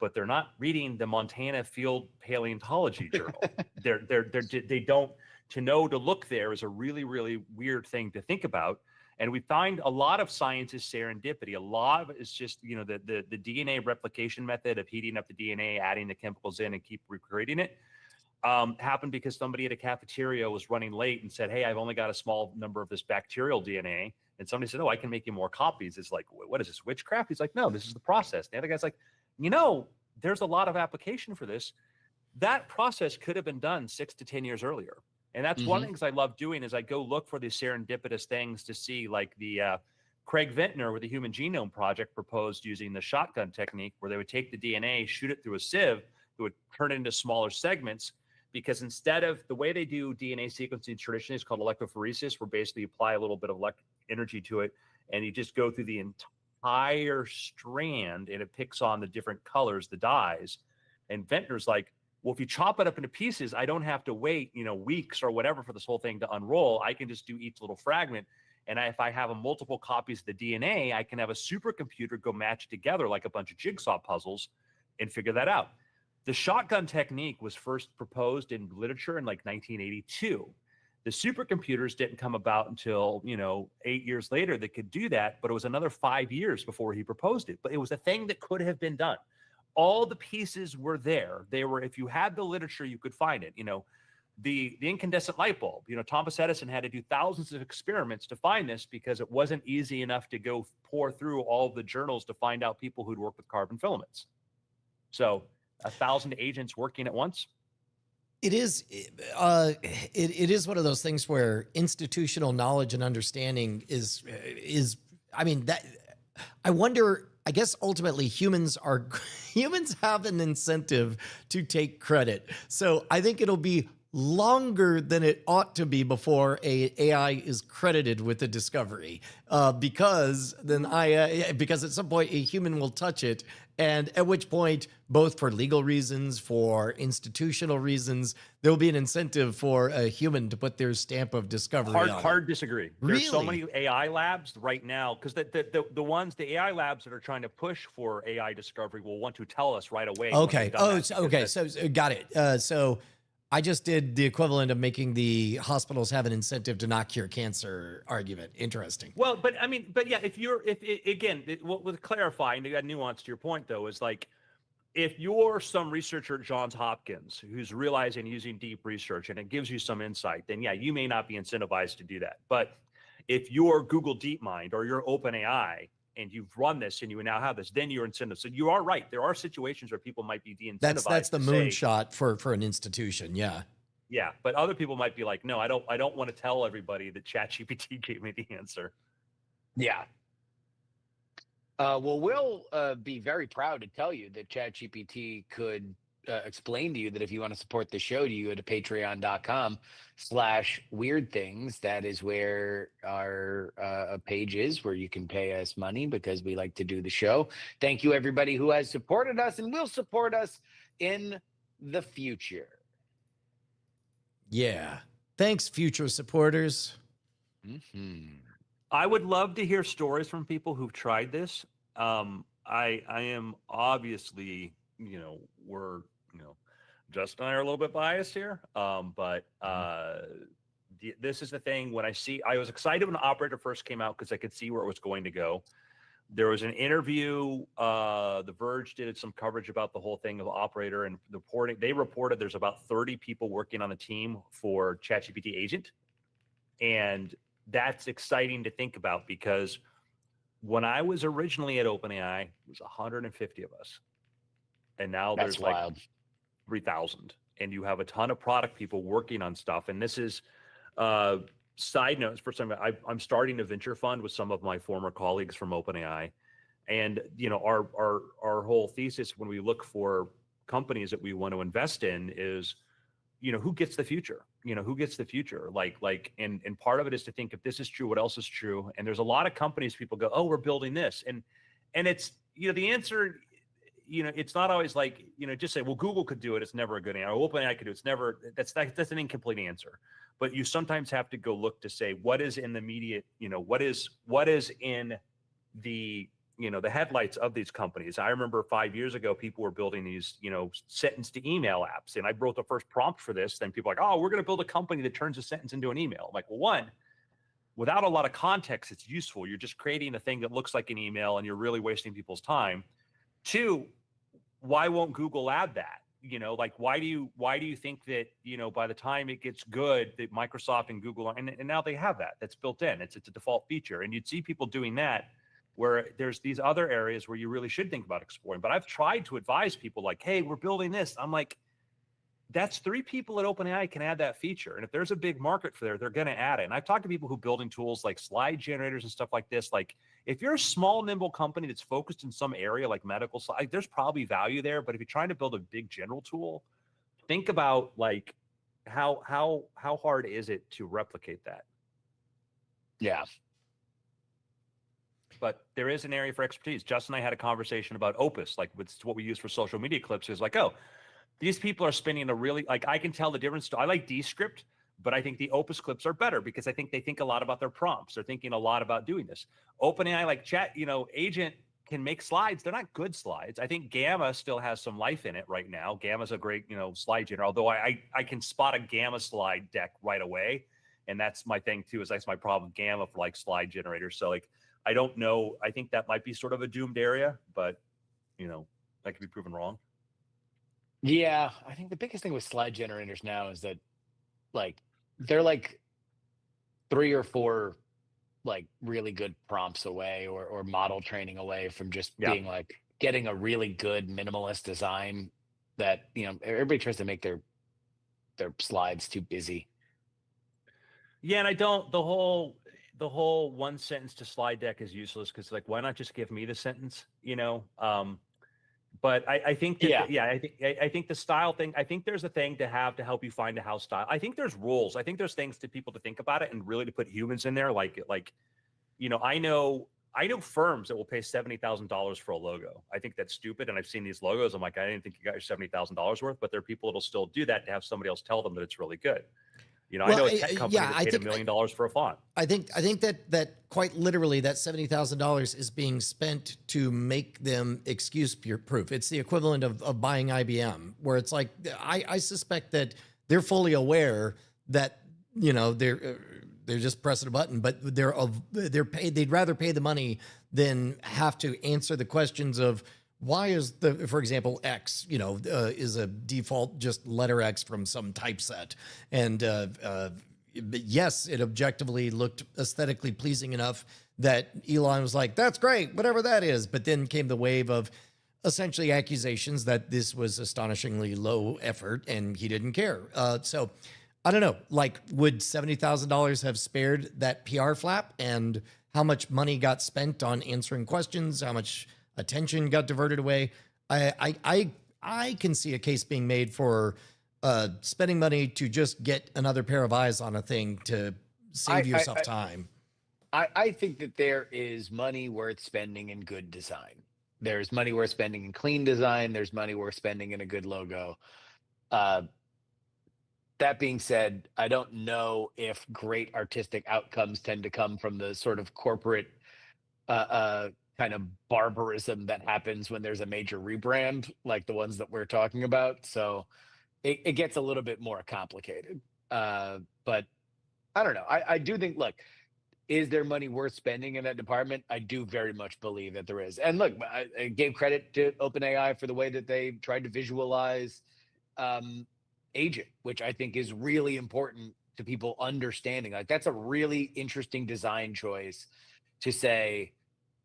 but they're not reading the Montana Field Paleontology Journal. They don't, to know to look there is a really, really weird thing to think about. And we find a lot of science is serendipity. A lot of it is just, the DNA replication method of heating up the DNA, adding the chemicals in and keep recreating it, happened because somebody at a cafeteria was running late and said, hey, I've only got a small number of this bacterial DNA. And somebody said, oh, I can make you more copies. It's like, what is this, witchcraft? He's like, no, this is the process. The other guy's like, there's a lot of application for this. That process could have been done 6 to 10 years earlier. And that's one of the things I love doing is I go look for these serendipitous things to see, like the Craig Ventnor with the Human Genome Project proposed using the shotgun technique, where they would take the DNA, shoot it through a sieve, it would turn it into smaller segments, because instead of the way they do DNA sequencing traditionally is called electrophoresis, where basically you apply a little bit of energy to it and you just go through the entire strand and it picks on the different colors, the dyes. And Ventnor's like, well, if you chop it up into pieces, I don't have to wait, weeks or whatever for this whole thing to unroll. I can just do each little fragment. And if I have multiple copies of the DNA, I can have a supercomputer go match together like a bunch of jigsaw puzzles and figure that out. The shotgun technique was first proposed in literature in like 1982. The supercomputers didn't come about until, 8 years later that could do that, but it was another 5 years before he proposed it. But it was a thing that could have been done. All the pieces were there. They were, if you had the literature, you could find it. The incandescent light bulb, Thomas Edison had to do thousands of experiments to find this because it wasn't easy enough to go pour through all of the journals to find out people who'd work with carbon filaments. So 1,000 agents working at once. It is one of those things where institutional knowledge and understanding is that I wonder, I guess ultimately humans have an incentive to take credit. So I think it'll be longer than it ought to be before AI is credited with the discovery, because at some point a human will touch it, and at which point, both for legal reasons, for institutional reasons, there will be an incentive for a human to put their stamp of discovery on it. Hard disagree. There's so Really? many AI labs right now, because the AI labs that are trying to push for AI discovery will want to tell us right away. Okay. So got it. So I just did the equivalent of making the hospitals have an incentive to not cure cancer argument. Interesting. Well, but yeah, with clarifying, you got nuance to your point though, is like, if you're some researcher at Johns Hopkins who's realizing using deep research and it gives you some insight, then yeah, you may not be incentivized to do that. But if you're Google DeepMind or you're OpenAI and you've run this and you now have this, then you're incentivized. So you are right. There are situations where people might be de-incentivized. That's the moonshot for an institution. Yeah. Yeah. But other people might be like, no, I don't want to tell everybody that ChatGPT gave me the answer. Yeah. Well, we'll be very proud to tell you that ChatGPT could explain to you that if you want to support the show, you go to patreon.com/weird things. That is where our page is, where you can pay us money because we like to do the show. Thank you, everybody who has supported us and will support us in the future. Yeah. Thanks, future supporters. I would love to hear stories from people who've tried this. I am obviously, Justin and I are a little bit biased here. But this is the thing. When I was excited when the Operator first came out because I could see where it was going to go. There was an interview. The Verge did some coverage about the whole thing of Operator, and they reported there's about 30 people working on the team for ChatGPT Agent. And that's exciting to think about, because when I was originally at OpenAI, it was 150 of us. And now there's like 3,000. And you have a ton of product people working on stuff. And this is side notes. First time I'm starting a venture fund with some of my former colleagues from OpenAI. And our whole thesis when we look for companies that we want to invest in is who gets the future? Who gets the future? And part of it is to think, if this is true, what else is true? And there's a lot of companies, people go, oh, we're building this. And it's, the answer, it's not always like, just say, well, Google could do it. It's never a good answer. Or OpenAI could do it. It's never, that's an incomplete answer. But you sometimes have to go look to say, what is in the immediate, what is in the, the headlights of these companies. I remember 5 years ago, people were building these, sentence to email apps. And I wrote the first prompt for this. Then people are like, oh, we're going to build a company that turns a sentence into an email. I'm like, well, one, without a lot of context, it's useful. You're just creating a thing that looks like an email and you're really wasting people's time. Two, why won't Google add that? Why do you think that, by the time it gets good, that Microsoft and Google and now they have that's built in. It's a default feature. And you'd see people doing that, where there's these other areas where you really should think about exploring. But I've tried to advise people like, hey, we're building this. I'm like, that's 3 people at OpenAI can add that feature. And if there's a big market for there, they're going to add it. And I've talked to people who building tools like slide generators and stuff like this. Like, if you're a small, nimble company that's focused in some area like medical slide, there's probably value there. But if you're trying to build a big general tool, think about like how hard is it to replicate that? Yeah. But there is an area for expertise. Justin and I had a conversation about Opus, like with what we use for social media clips. Is like, oh, these people are spending a really, like, I can tell the difference. I like Descript, but I think the Opus clips are better because I think they think a lot about their prompts. They're thinking a lot about doing this. OpenAI, like chat, Agent can make slides. They're not good slides. I think Gamma still has some life in it right now. Gamma's a great, slide generator, although I can spot a Gamma slide deck right away. And that's my thing too, is that's my problem with Gamma for like slide generators. So like, I don't know. I think that might be sort of a doomed area, but that could be proven wrong. Yeah, I think the biggest thing with slide generators now is that, like, they're like 3 or 4 like really good prompts away, or model training away from just being like getting a really good minimalist design that everybody tries to make their slides too busy. Yeah, and I don't. The whole one sentence to slide deck is useless because, like, why not just give me the sentence? But I think that, I think the style thing, I think there's a thing to have to help you find a house style. I think there's rules. I think there's things to people to think about it and really to put humans in there. I know firms that will pay $70,000 for a logo. I think that's stupid. And I've seen these logos. I'm like, I didn't think you got your $70,000 worth, but there are people that'll still do that to have somebody else tell them that it's really good. I know a tech company that paid $1 million for a font. I think that quite literally that $70,000 is being spent to make them excuse proof. It's the equivalent of buying IBM, where it's like, I suspect that they're fully aware that, they're just pressing a button, but they're paid. They'd rather pay the money than have to answer the questions of, why is for example, X, is a default just letter X from some typeset. And yes, it objectively looked aesthetically pleasing enough that Elon was like, that's great, whatever that is. But then came the wave of essentially accusations that this was astonishingly low effort and he didn't care. So I don't know, like, would $70,000 have spared that PR flap? And how much money got spent on answering questions? How much attention got diverted away? I can see a case being made for spending money to just get another pair of eyes on a thing to save yourself time. I think that there is money worth spending in good design. There's money worth spending in clean design. There's money worth spending in a good logo. That being said, I don't know if great artistic outcomes tend to come from the sort of corporate kind of barbarism that happens when there's a major rebrand, like the ones that we're talking about. So it gets a little bit more complicated. But I don't know. I do think, look, is there money worth spending in that department? I do very much believe that there is. And look, I gave credit to OpenAI for the way that they tried to visualize Agent, which I think is really important to people understanding. Like, that's a really interesting design choice to say,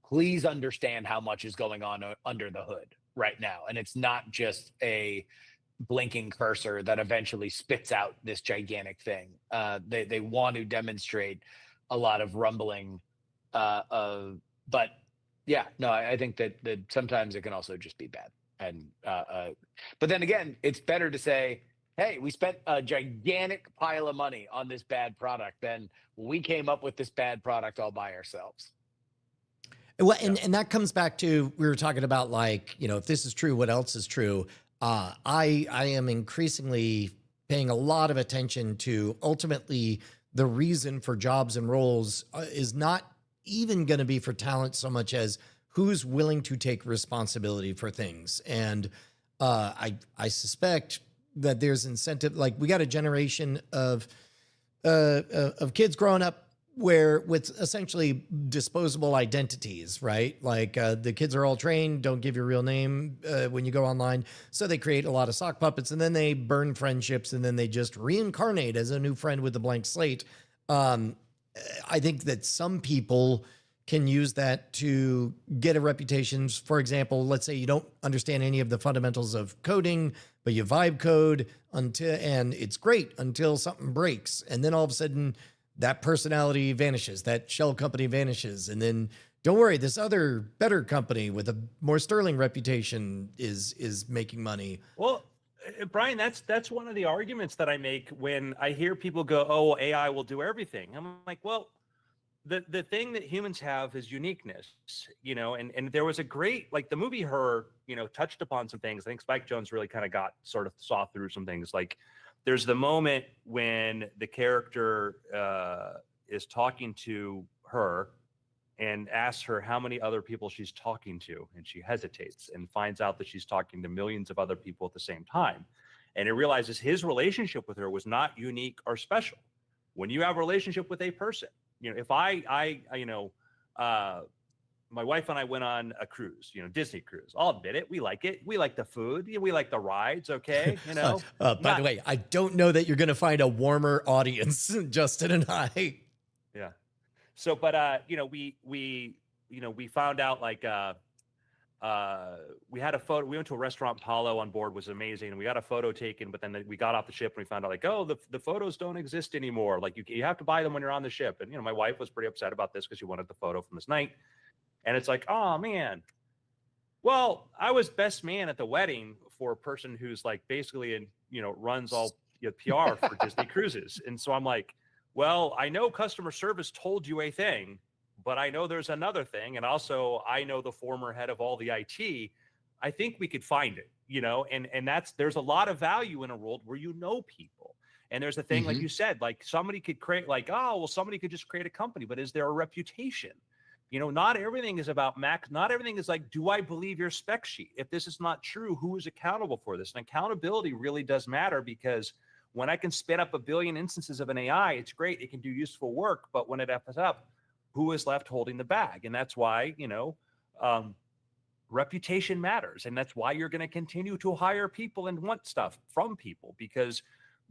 please understand how much is going on under the hood right now. And it's not just a blinking cursor that eventually spits out this gigantic thing. They want to demonstrate a lot of rumbling. But yeah, no, I think that sometimes it can also just be bad. And but then again, it's better to say, hey, we spent a gigantic pile of money on this bad product. Then we came up with this bad product all by ourselves. Well, Yeah. and that comes back to, we were talking about, like, if this is true, what else is true? I am increasingly paying a lot of attention to, ultimately, the reason for jobs and roles is not even going to be for talent so much as who's willing to take responsibility for things. And I suspect that there's incentive. Like, we got a generation of kids growing up where with essentially disposable identities, right? Like, the kids are all trained, don't give your real name when you go online. So they create a lot of sock puppets, and then they burn friendships, and then they just reincarnate as a new friend with a blank slate. I think that some people can use that to get a reputation. For example, let's say you don't understand any of the fundamentals of coding, but you vibe code and it's great until something breaks. And then all of a sudden that personality vanishes, that shell company vanishes. And then don't worry, this other better company with a more sterling reputation is making money. Well, Brian, that's one of the arguments that I make when I hear people go, "Oh, AI will do everything." I'm like, well, the thing that humans have is uniqueness, and there was a great, like, the movie Her, touched upon some things. I think Spike Jonze really kind of saw through some things. Like, there's the moment when the character is talking to her and asks her how many other people she's talking to, and she hesitates and finds out that she's talking to millions of other people at the same time. And it realizes his relationship with her was not unique or special. When you have a relationship with a person, if my wife and I went on a cruise, Disney cruise. I'll admit it. We like it. We like the food. We like the rides. Okay. By the way, I don't know that you're going to find a warmer audience, Justin and I. Yeah. So, but, we found out, like, we had a photo. We went to a restaurant. Palo on board was amazing. And we got a photo taken, but then we got off the ship and we found out, like, oh, the photos don't exist anymore. Like, you have to buy them when you're on the ship. And, my wife was pretty upset about this because she wanted the photo from this night. And it's like, oh man, well, I was best man at the wedding for a person who's, like, basically runs all PR for Disney Cruises. And so I'm like, well, I know customer service told you a thing, but I know there's another thing. And also I know the former head of all the IT. I think we could find it, and there's a lot of value in a world where people. And there's a thing, like you said, like, somebody could create, like, oh, well, somebody could just create a company, but is there a reputation? Not everything is about Mac. Not everything is like, do I believe your spec sheet? If this is not true, who is accountable for this? And accountability really does matter, because when I can spin up a billion instances of an AI, it's great. It can do useful work. But when it F's up, who is left holding the bag? And that's why, reputation matters. And that's why you're going to continue to hire people and want stuff from people, because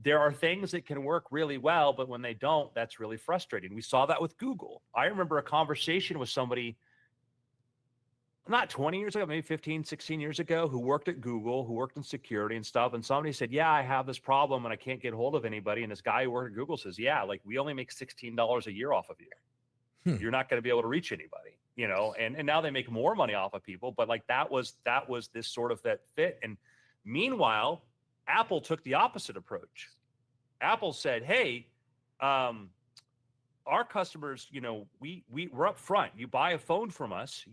there are things that can work really well, but when they don't, that's really frustrating. We saw that with Google. I remember a conversation with somebody not 20 years ago, maybe 15, 16 years ago, who worked at Google, who worked in security and stuff. And somebody said, yeah, I have this problem and I can't get hold of anybody. And this guy who worked at Google says, yeah, like, we only make $16 a year off of you. You're not going to be able to reach anybody, and now they make more money off of people. But, like, that was this sort of that fit. And meanwhile, Apple took the opposite approach. Apple said, hey, our customers, we're up front. You buy a phone from us,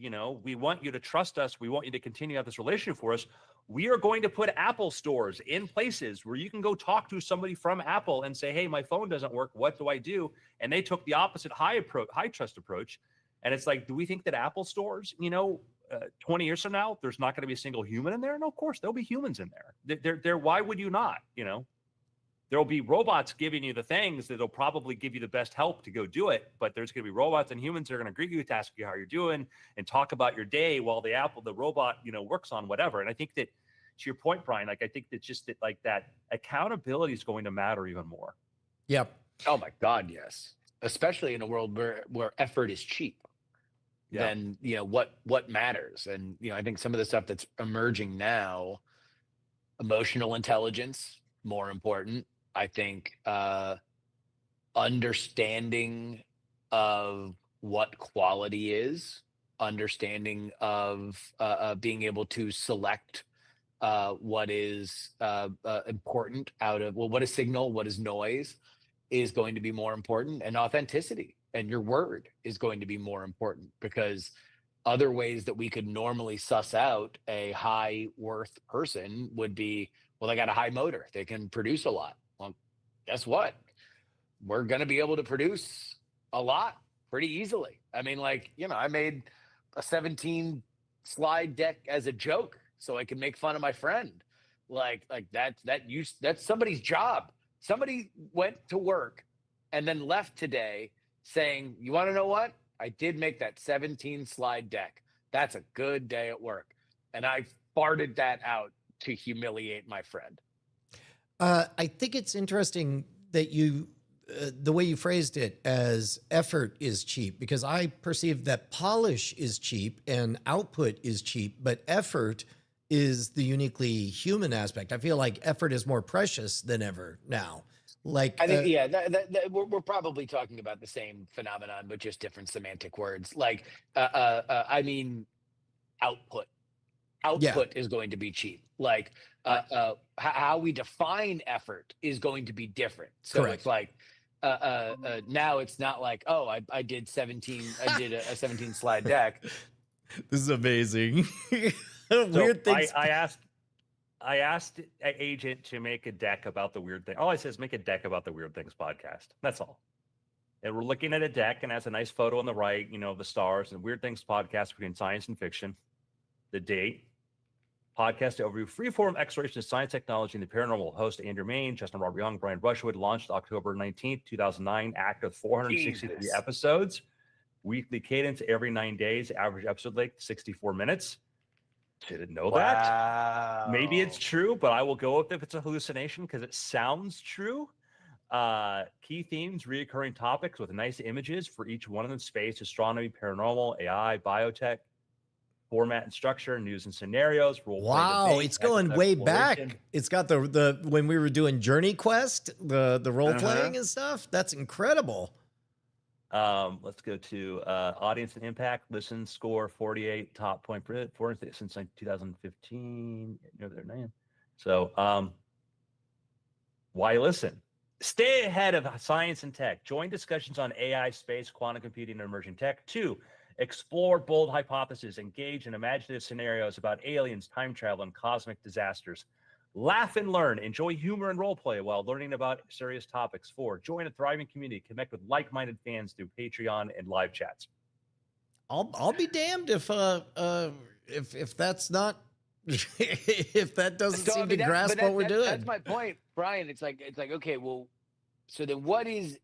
we want you to trust us. We want you to continue to have this relationship for us. We are going to put Apple stores in places where you can go talk to somebody from Apple and say, hey, my phone doesn't work. What do I do? And they took the opposite high trust approach. And it's like, do we think that Apple stores, 20 years from now, there's not going to be a single human in there? No, of course, there'll be humans in there. Why would you not? There'll be robots giving you the things that'll probably give you the best help to go do it. But there's going to be robots and humans that are going to greet you, to ask you how you're doing, and talk about your day while the robot, works on whatever. And I think that, to your point, Brian, like, I think that just that, like, that accountability is going to matter even more. Yep. Oh my God, yes. Especially in a world where effort is cheap. Yeah. Then what matters. And I think some of the stuff that's emerging now, emotional intelligence, more important. I think understanding of what quality is, understanding of being able to select what is important out of, well, what is signal, what is noise is going to be more important, and authenticity and your word is going to be more important, because other ways that we could normally suss out a high worth person would be, well, they got a high motor, they can produce a lot. Well, guess what? We're going to be able to produce a lot pretty easily. I mean, like, I made a 17 slide deck as a joke so I can make fun of my friend. Like that's somebody's job. Somebody went to work and then left today saying, you want to know what? I did make that 17 slide deck. That's a good day at work. And I farted that out to humiliate my friend. I think it's interesting that the way you phrased it as effort is cheap, because I perceive that polish is cheap and output is cheap, but effort is the uniquely human aspect. I feel like effort is more precious than ever now. Like, I think, we're probably talking about the same phenomenon, but just different semantic words. Like, I mean, output. Output is going to be cheap. Like, how we define effort is going to be different. So Correct. it's like, now it's not like, oh, I did a 17 slide deck. This is amazing. Weird things. I asked an agent to make a deck about the weird thing. All I said is make a deck about the Weird Things podcast. That's all. And we're looking at a deck and has a nice photo on the right, the stars and Weird Things podcast between science and fiction. The date, podcast overview, freeform exploration of science, technology, and the paranormal. Host Andrew Mayne, Justin Robert Young, Brian Brushwood. Launched October 19th, 2009. Active 463 episodes. Weekly cadence every 9 days. Average episode length 64 minutes. Didn't know that. Maybe it's true, but I will go with if it's a hallucination because it sounds true. Key themes, reoccurring topics with nice images for each one of them: space, astronomy, paranormal, AI, biotech. Format and structure, news and scenarios. Wow, it's going way back. It's got the when we were doing Journey Quest, the role playing and stuff. That's incredible. Let's go to audience and impact. Listen, score 48, top point for since 2015. So, why listen? Stay ahead of science and tech. Join discussions on AI, space, quantum computing, and emerging tech. 2, explore bold hypotheses. Engage in imaginative scenarios about aliens, time travel, and cosmic disasters. Laugh and learn. Enjoy humor and role play while learning about serious topics. 4, join a thriving community. Connect with like-minded fans through Patreon and live chats. I'll be damned if that's not if that doesn't seem to grasp what we're doing. That's my point, Brian. It's like okay, well, so then where's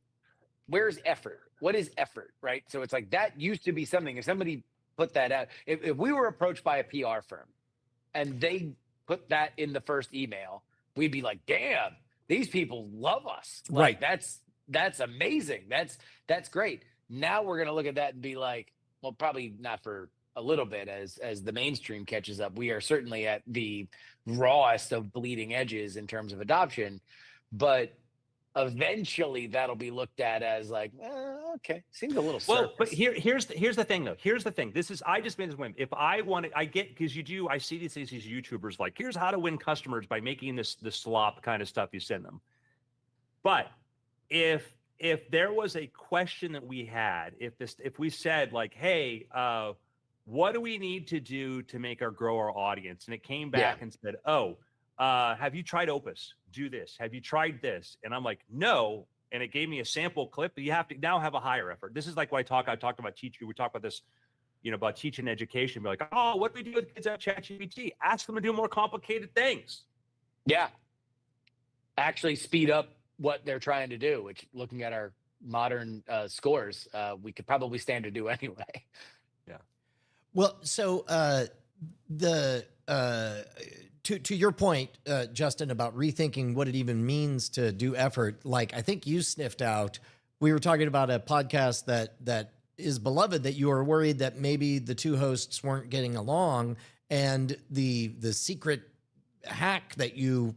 effort? What is effort, right? So it's like that used to be something. If somebody put that out, if we were approached by a PR firm and they put that in the first email, we'd be like, damn, these people love us. Like, right. That's amazing. That's great. Now we're going to look at that and be like, well, probably not for a little bit as the mainstream catches up. We are certainly at the rawest of bleeding edges in terms of adoption, but eventually that'll be looked at as like, okay, seems a little surface. Well, but here's the thing though. Here's the thing. I just made this whim. If I wanted, I get, because I see these YouTubers like, here's how to win customers by making this slop kind of stuff you send them. But if there was a question that we had, if we said like, hey, what do we need to do to grow our audience? And it came back and said, have you tried Opus? Do this. Have you tried this? And I'm like, no. And it gave me a sample clip, but you have to now have a higher effort. This is like why I talked about teaching. We talk about this, about teaching education. Be like, oh, what do we do with kids that have ChatGPT? Ask them to do more complicated things. Yeah. Actually speed up what they're trying to do, which looking at our modern scores, we could probably stand to do anyway. Yeah. Well, so to your point, Justin, about rethinking what it even means to do effort, like I think you sniffed out, we were talking about a podcast that is beloved, that you are worried that maybe the two hosts weren't getting along, and the secret hack that you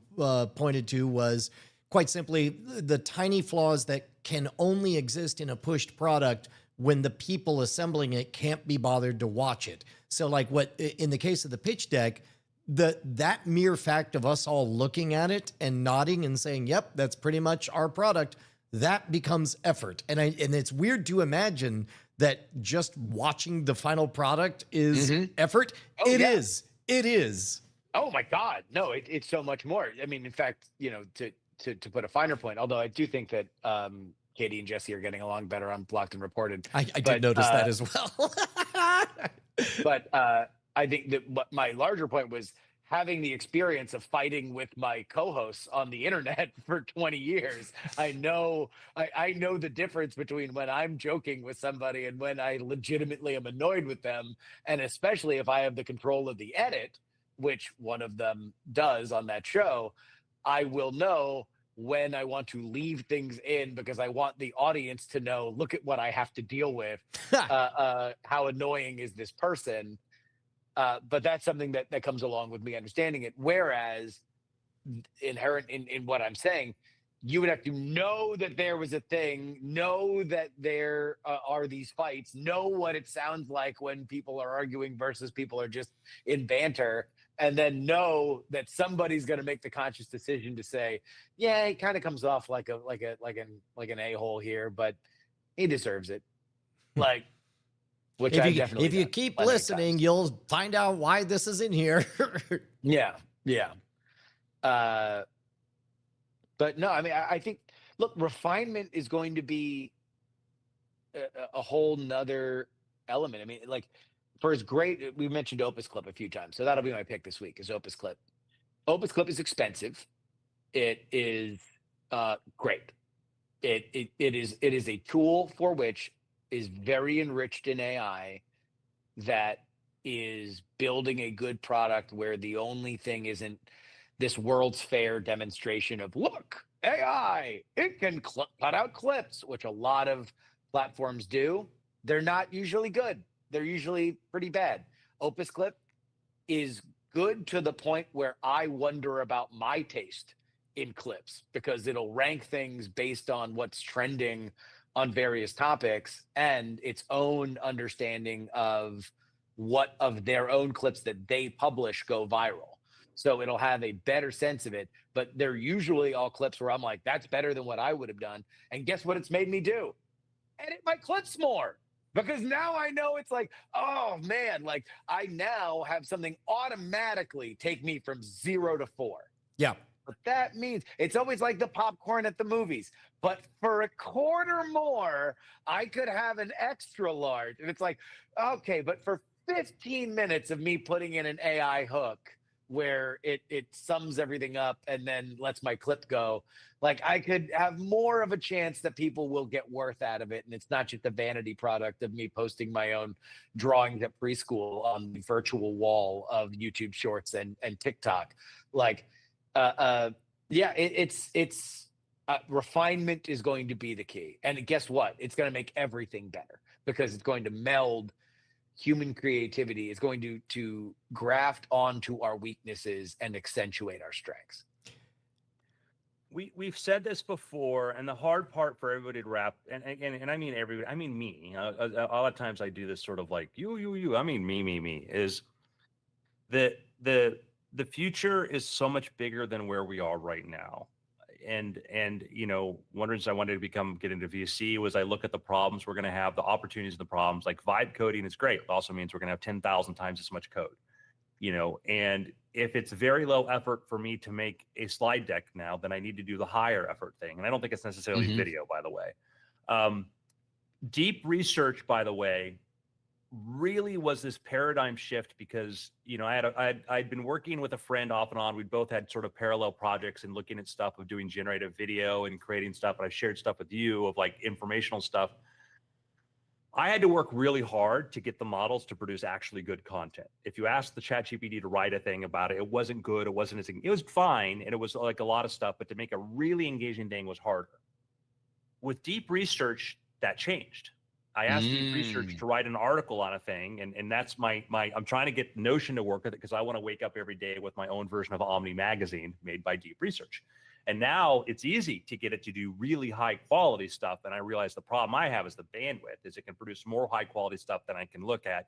pointed to was quite simply the tiny flaws that can only exist in a pushed product when the people assembling it can't be bothered to watch it. So like what in the case of the pitch deck, that mere fact of us all looking at it and nodding and saying, "Yep, that's pretty much our product," that becomes effort. And it's weird to imagine that just watching the final product is effort. Oh, It yeah. is. It is. Oh my God. No, it's so much more. I mean, in fact, to put a finer point, although I do think that Katie and Jesse are getting along better on Blocked and Reported. I did notice that as well. But I think that my larger point was having the experience of fighting with my co-hosts on the internet for 20 years. I know the difference between when I'm joking with somebody and when I legitimately am annoyed with them. And especially if I have the control of the edit, which one of them does on that show, I will know when I want to leave things in because I want the audience to know, look at what I have to deal with. How annoying is this person? But that's something that comes along with me understanding it. Whereas inherent in what I'm saying, you would have to know that there was a thing, know that there are these fights, know what it sounds like when people are arguing versus people are just in banter, and then know that somebody's going to make the conscious decision to say, yeah, he kind of comes off like an a-hole here, but he deserves it. Like, which I definitely if you keep listening, you'll find out why this is in here. Yeah. But no, I mean, I think, look, refinement is going to be a whole nother element. I mean, like, for as great, we mentioned Opus Clip a few times, so that'll be my pick this week is Opus Clip. Opus Clip is expensive. It is great. It is a tool for which is very enriched in AI that is building a good product where the only thing isn't this World's Fair demonstration of, look, AI, it can cut out clips, which a lot of platforms do. They're not usually good. They're usually pretty bad. Opus Clip is good to the point where I wonder about my taste in clips because it'll rank things based on what's trending on various topics and its own understanding of what of their own clips that they publish go viral. So it'll have a better sense of it, but they're usually all clips where I'm like, that's better than what I would have done. And guess what it's made me do? Edit my clips more. Because now I know it's like, oh man, like I now have something automatically take me from 0 to 4. Yeah. But that means it's always like the popcorn at the movies. But for a quarter more, I could have an extra large. And it's like, okay, but for 15 minutes of me putting in an AI hook where it sums everything up and then lets my clip go, like I could have more of a chance that people will get worth out of it. And it's not just a vanity product of me posting my own drawings at preschool on the virtual wall of YouTube Shorts and TikTok. Like, it's refinement is going to be the key. And guess what? It's going to make everything better because it's going to meld human creativity. It's going to graft onto our weaknesses and accentuate our strengths. We've said this before, and the hard part for everybody to wrap, and I mean everybody, I mean me. A lot of times I do this sort of like you. I mean me. Is that the future is so much bigger than where we are right now. And one reason I wanted to get into VC was I look at the problems we're going to have, the opportunities and the problems. Like vibe coding is great. It also means we're going to have 10,000 times as much code, and if it's very low effort for me to make a slide deck now, then I need to do the higher effort thing. And I don't think it's necessarily video, by the way. Deep research, by the way, really was this paradigm shift because I'd been working with a friend off and on. We'd both had sort of parallel projects and looking at stuff of doing generative video and creating stuff. And I shared stuff with you of like informational stuff. I had to work really hard to get the models to produce actually good content. If you asked the ChatGPT to write a thing about it, it wasn't good. It was fine. And it was like a lot of stuff, but to make a really engaging thing was harder. With deep research, that changed. I asked Deep Research to write an article on a thing, and that's my I'm trying to get Notion to work with it because I want to wake up every day with my own version of Omni magazine made by Deep Research. And now it's easy to get it to do really high quality stuff. And I realize the problem I have is the bandwidth, is it can produce more high quality stuff than I can look at.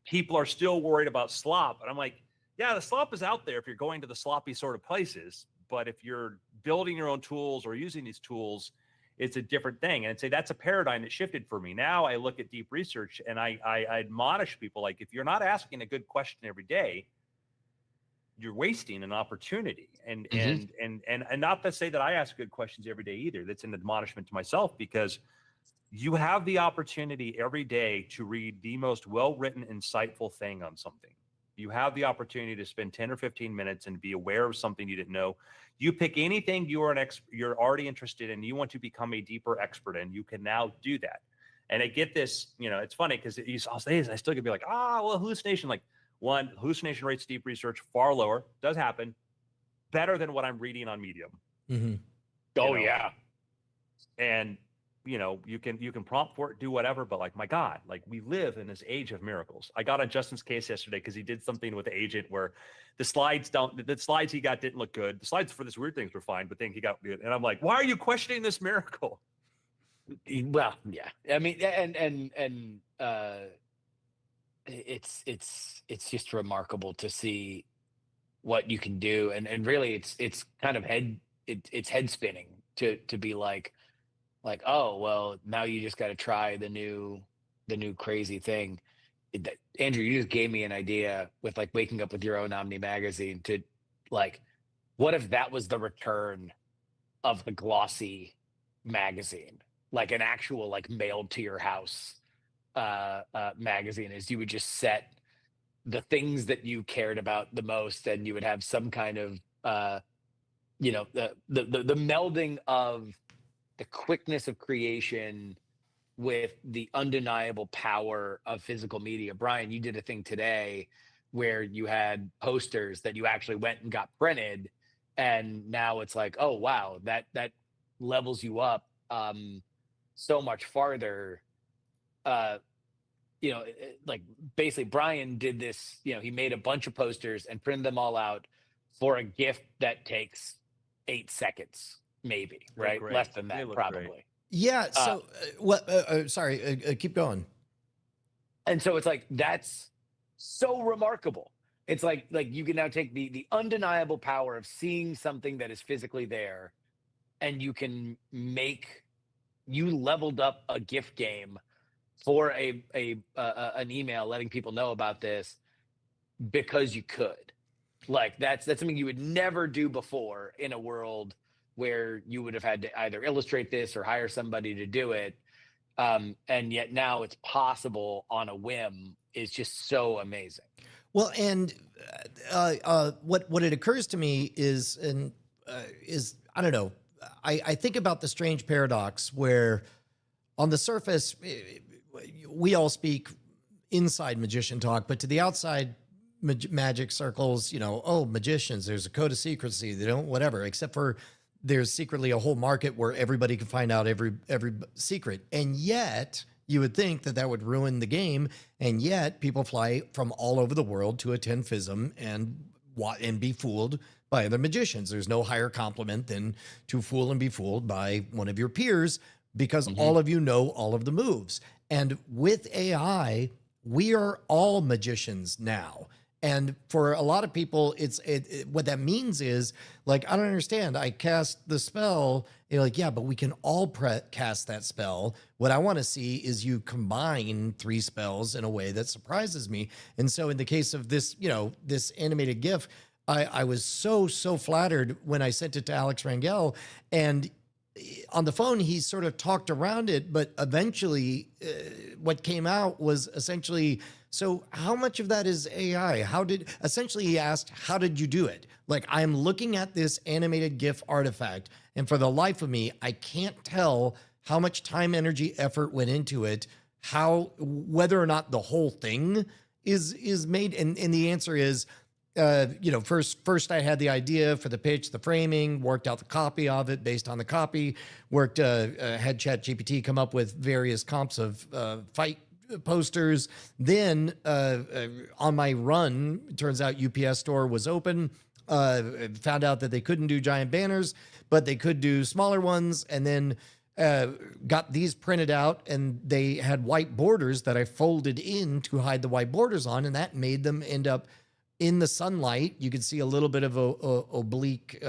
People are still worried about slop. And I'm like, yeah, the slop is out there if you're going to the sloppy sort of places. But if you're building your own tools or using these tools, it's a different thing. And I'd say that's a paradigm that shifted for me. Now I look at deep research and I admonish people, like, if you're not asking a good question every day, you're wasting an opportunity. And not to say that I ask good questions every day either. That's an admonishment to myself, because you have the opportunity every day to read the most well-written, insightful thing on something. You have the opportunity to spend 10 or 15 minutes and be aware of something you didn't know. You pick anything you're already interested in, you want to become a deeper expert in, you can now do that. And I get this, it's funny because I'll say this, I still could be like, well, hallucination, like, one, hallucination rates, deep research, far lower, does happen, better than what I'm reading on Medium. Mm-hmm. Oh, yeah. And you can prompt for it, do whatever, but like, my God, like, we live in this age of miracles. I got on Justin's case yesterday because he did something with the agent where the slides he got didn't look good. The slides for this weird things were fine, but then he got good. And I'm like, why are you questioning this miracle? Well, yeah. I mean, and it's just remarkable to see what you can do. And really it's kind of it's head spinning to be like, oh, well, now you just got to try the new crazy thing. Andrew, you just gave me an idea with like waking up with your own Omni magazine to like, what if that was the return of the glossy magazine, like an actual like mailed to your house magazine, is you would just set the things that you cared about the most, and you would have some kind of the melding of the quickness of creation with the undeniable power of physical media. Brian, you did a thing today where you had posters that you actually went and got printed, and now it's like, oh wow, that levels you up so much farther. Like basically Brian did this, he made a bunch of posters and printed them all out for a gift that takes 8 seconds, maybe, right? Less than that, probably. Great. Yeah. So sorry, keep going. And so it's like, that's so remarkable. It's like you can now take the undeniable power of seeing something that is physically there, and you can you leveled up a gift game for an email letting people know about this because you could. Like, that's something you would never do before in a world where you would have had to either illustrate this or hire somebody to do it. And yet now it's possible on a whim is just so amazing. Well, and what it occurs to me is I don't know. I think about the strange paradox where on the surface, we all speak inside magician talk, but to the outside magic circles, magicians, there's a code of secrecy. They don't, whatever, except for there's secretly a whole market where everybody can find out every secret. And yet you would think that would ruin the game. And yet people fly from all over the world to attend FISM and be fooled by other magicians. There's no higher compliment than to fool and be fooled by one of your peers, because all of you know all of the moves. And with AI, we are all magicians now. And for a lot of people, what that means is like, I don't understand. I cast the spell. You're like, yeah, but we can all cast that spell. What I want to see is you combine 3 spells in a way that surprises me. And so in the case of this, this animated GIF, I was so flattered when I sent it to Alex Rangel, and on the phone, he sort of talked around it, but eventually what came out was essentially, so how much of that is AI? Essentially he asked, how did you do it? Like, I'm looking at this animated GIF artifact, and for the life of me, I can't tell how much time, energy, effort went into it, whether or not the whole thing is made. And the answer is, first I had the idea for the pitch, the framing, worked out the copy of it based on the copy, had ChatGPT come up with various comps of fight posters. Then on my run, it turns out UPS store was open. Found out that they couldn't do giant banners, but they could do smaller ones. And then got these printed out, and they had white borders that I folded in to hide the white borders on, and that made them end up in the sunlight, you can see a little bit of oblique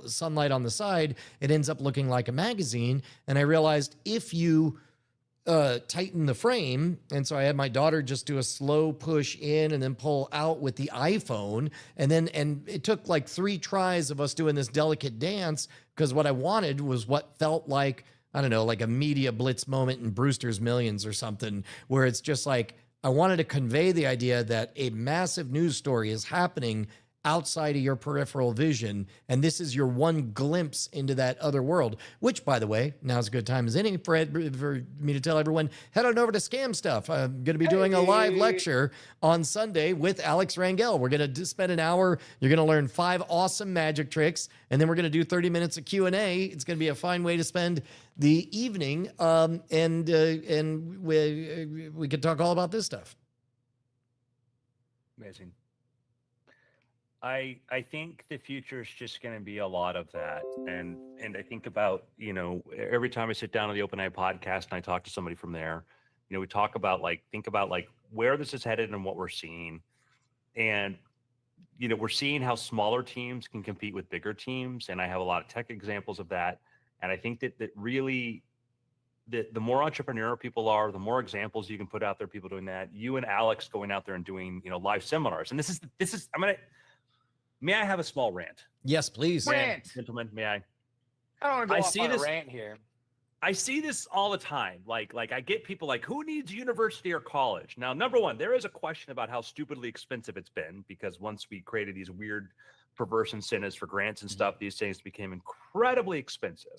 sunlight on the side. It ends up looking like a magazine. And I realized if you tighten the frame, and so I had my daughter just do a slow push in and then pull out with the iPhone, and it took like 3 tries of us doing this delicate dance, because what I wanted was what felt like, I don't know, like a media blitz moment in Brewster's Millions or something, where it's just like, I wanted to convey the idea that a massive news story is happening outside of your peripheral vision, and this is your one glimpse into that other world, which, by the way, now's a good time as any for me to tell everyone, head on over to Scam Stuff. I'm going to be doing a live lecture on Sunday with Alex Rangel. We're going to spend an hour. You're going to learn 5 awesome magic tricks, and then we're going to do 30 minutes of Q&A. It's going to be a fine way to spend the evening, and we could talk all about this stuff. Amazing. I think the future is just going to be a lot of that, and I think about, you know, every time I sit down on the Open Eye podcast and I talk to somebody from there, you know, we talk about think about where this is headed and what we're seeing, and you know, we're seeing how smaller teams can compete with bigger teams, and I have a lot of tech examples of that, and I think that really the more entrepreneurial people are, the more examples you can put out there, people doing that. You and Alex going out there and doing, you know, live seminars, and this is May I have a small rant? Yes, please. Rant. Gentlemen, may I? I don't want to go off on a rant here. I see this all the time. Like I get people like, who needs university or college? Now, number one, there is a question about how stupidly expensive it's been, because once we created these weird perverse incentives for grants and stuff, these things became incredibly expensive.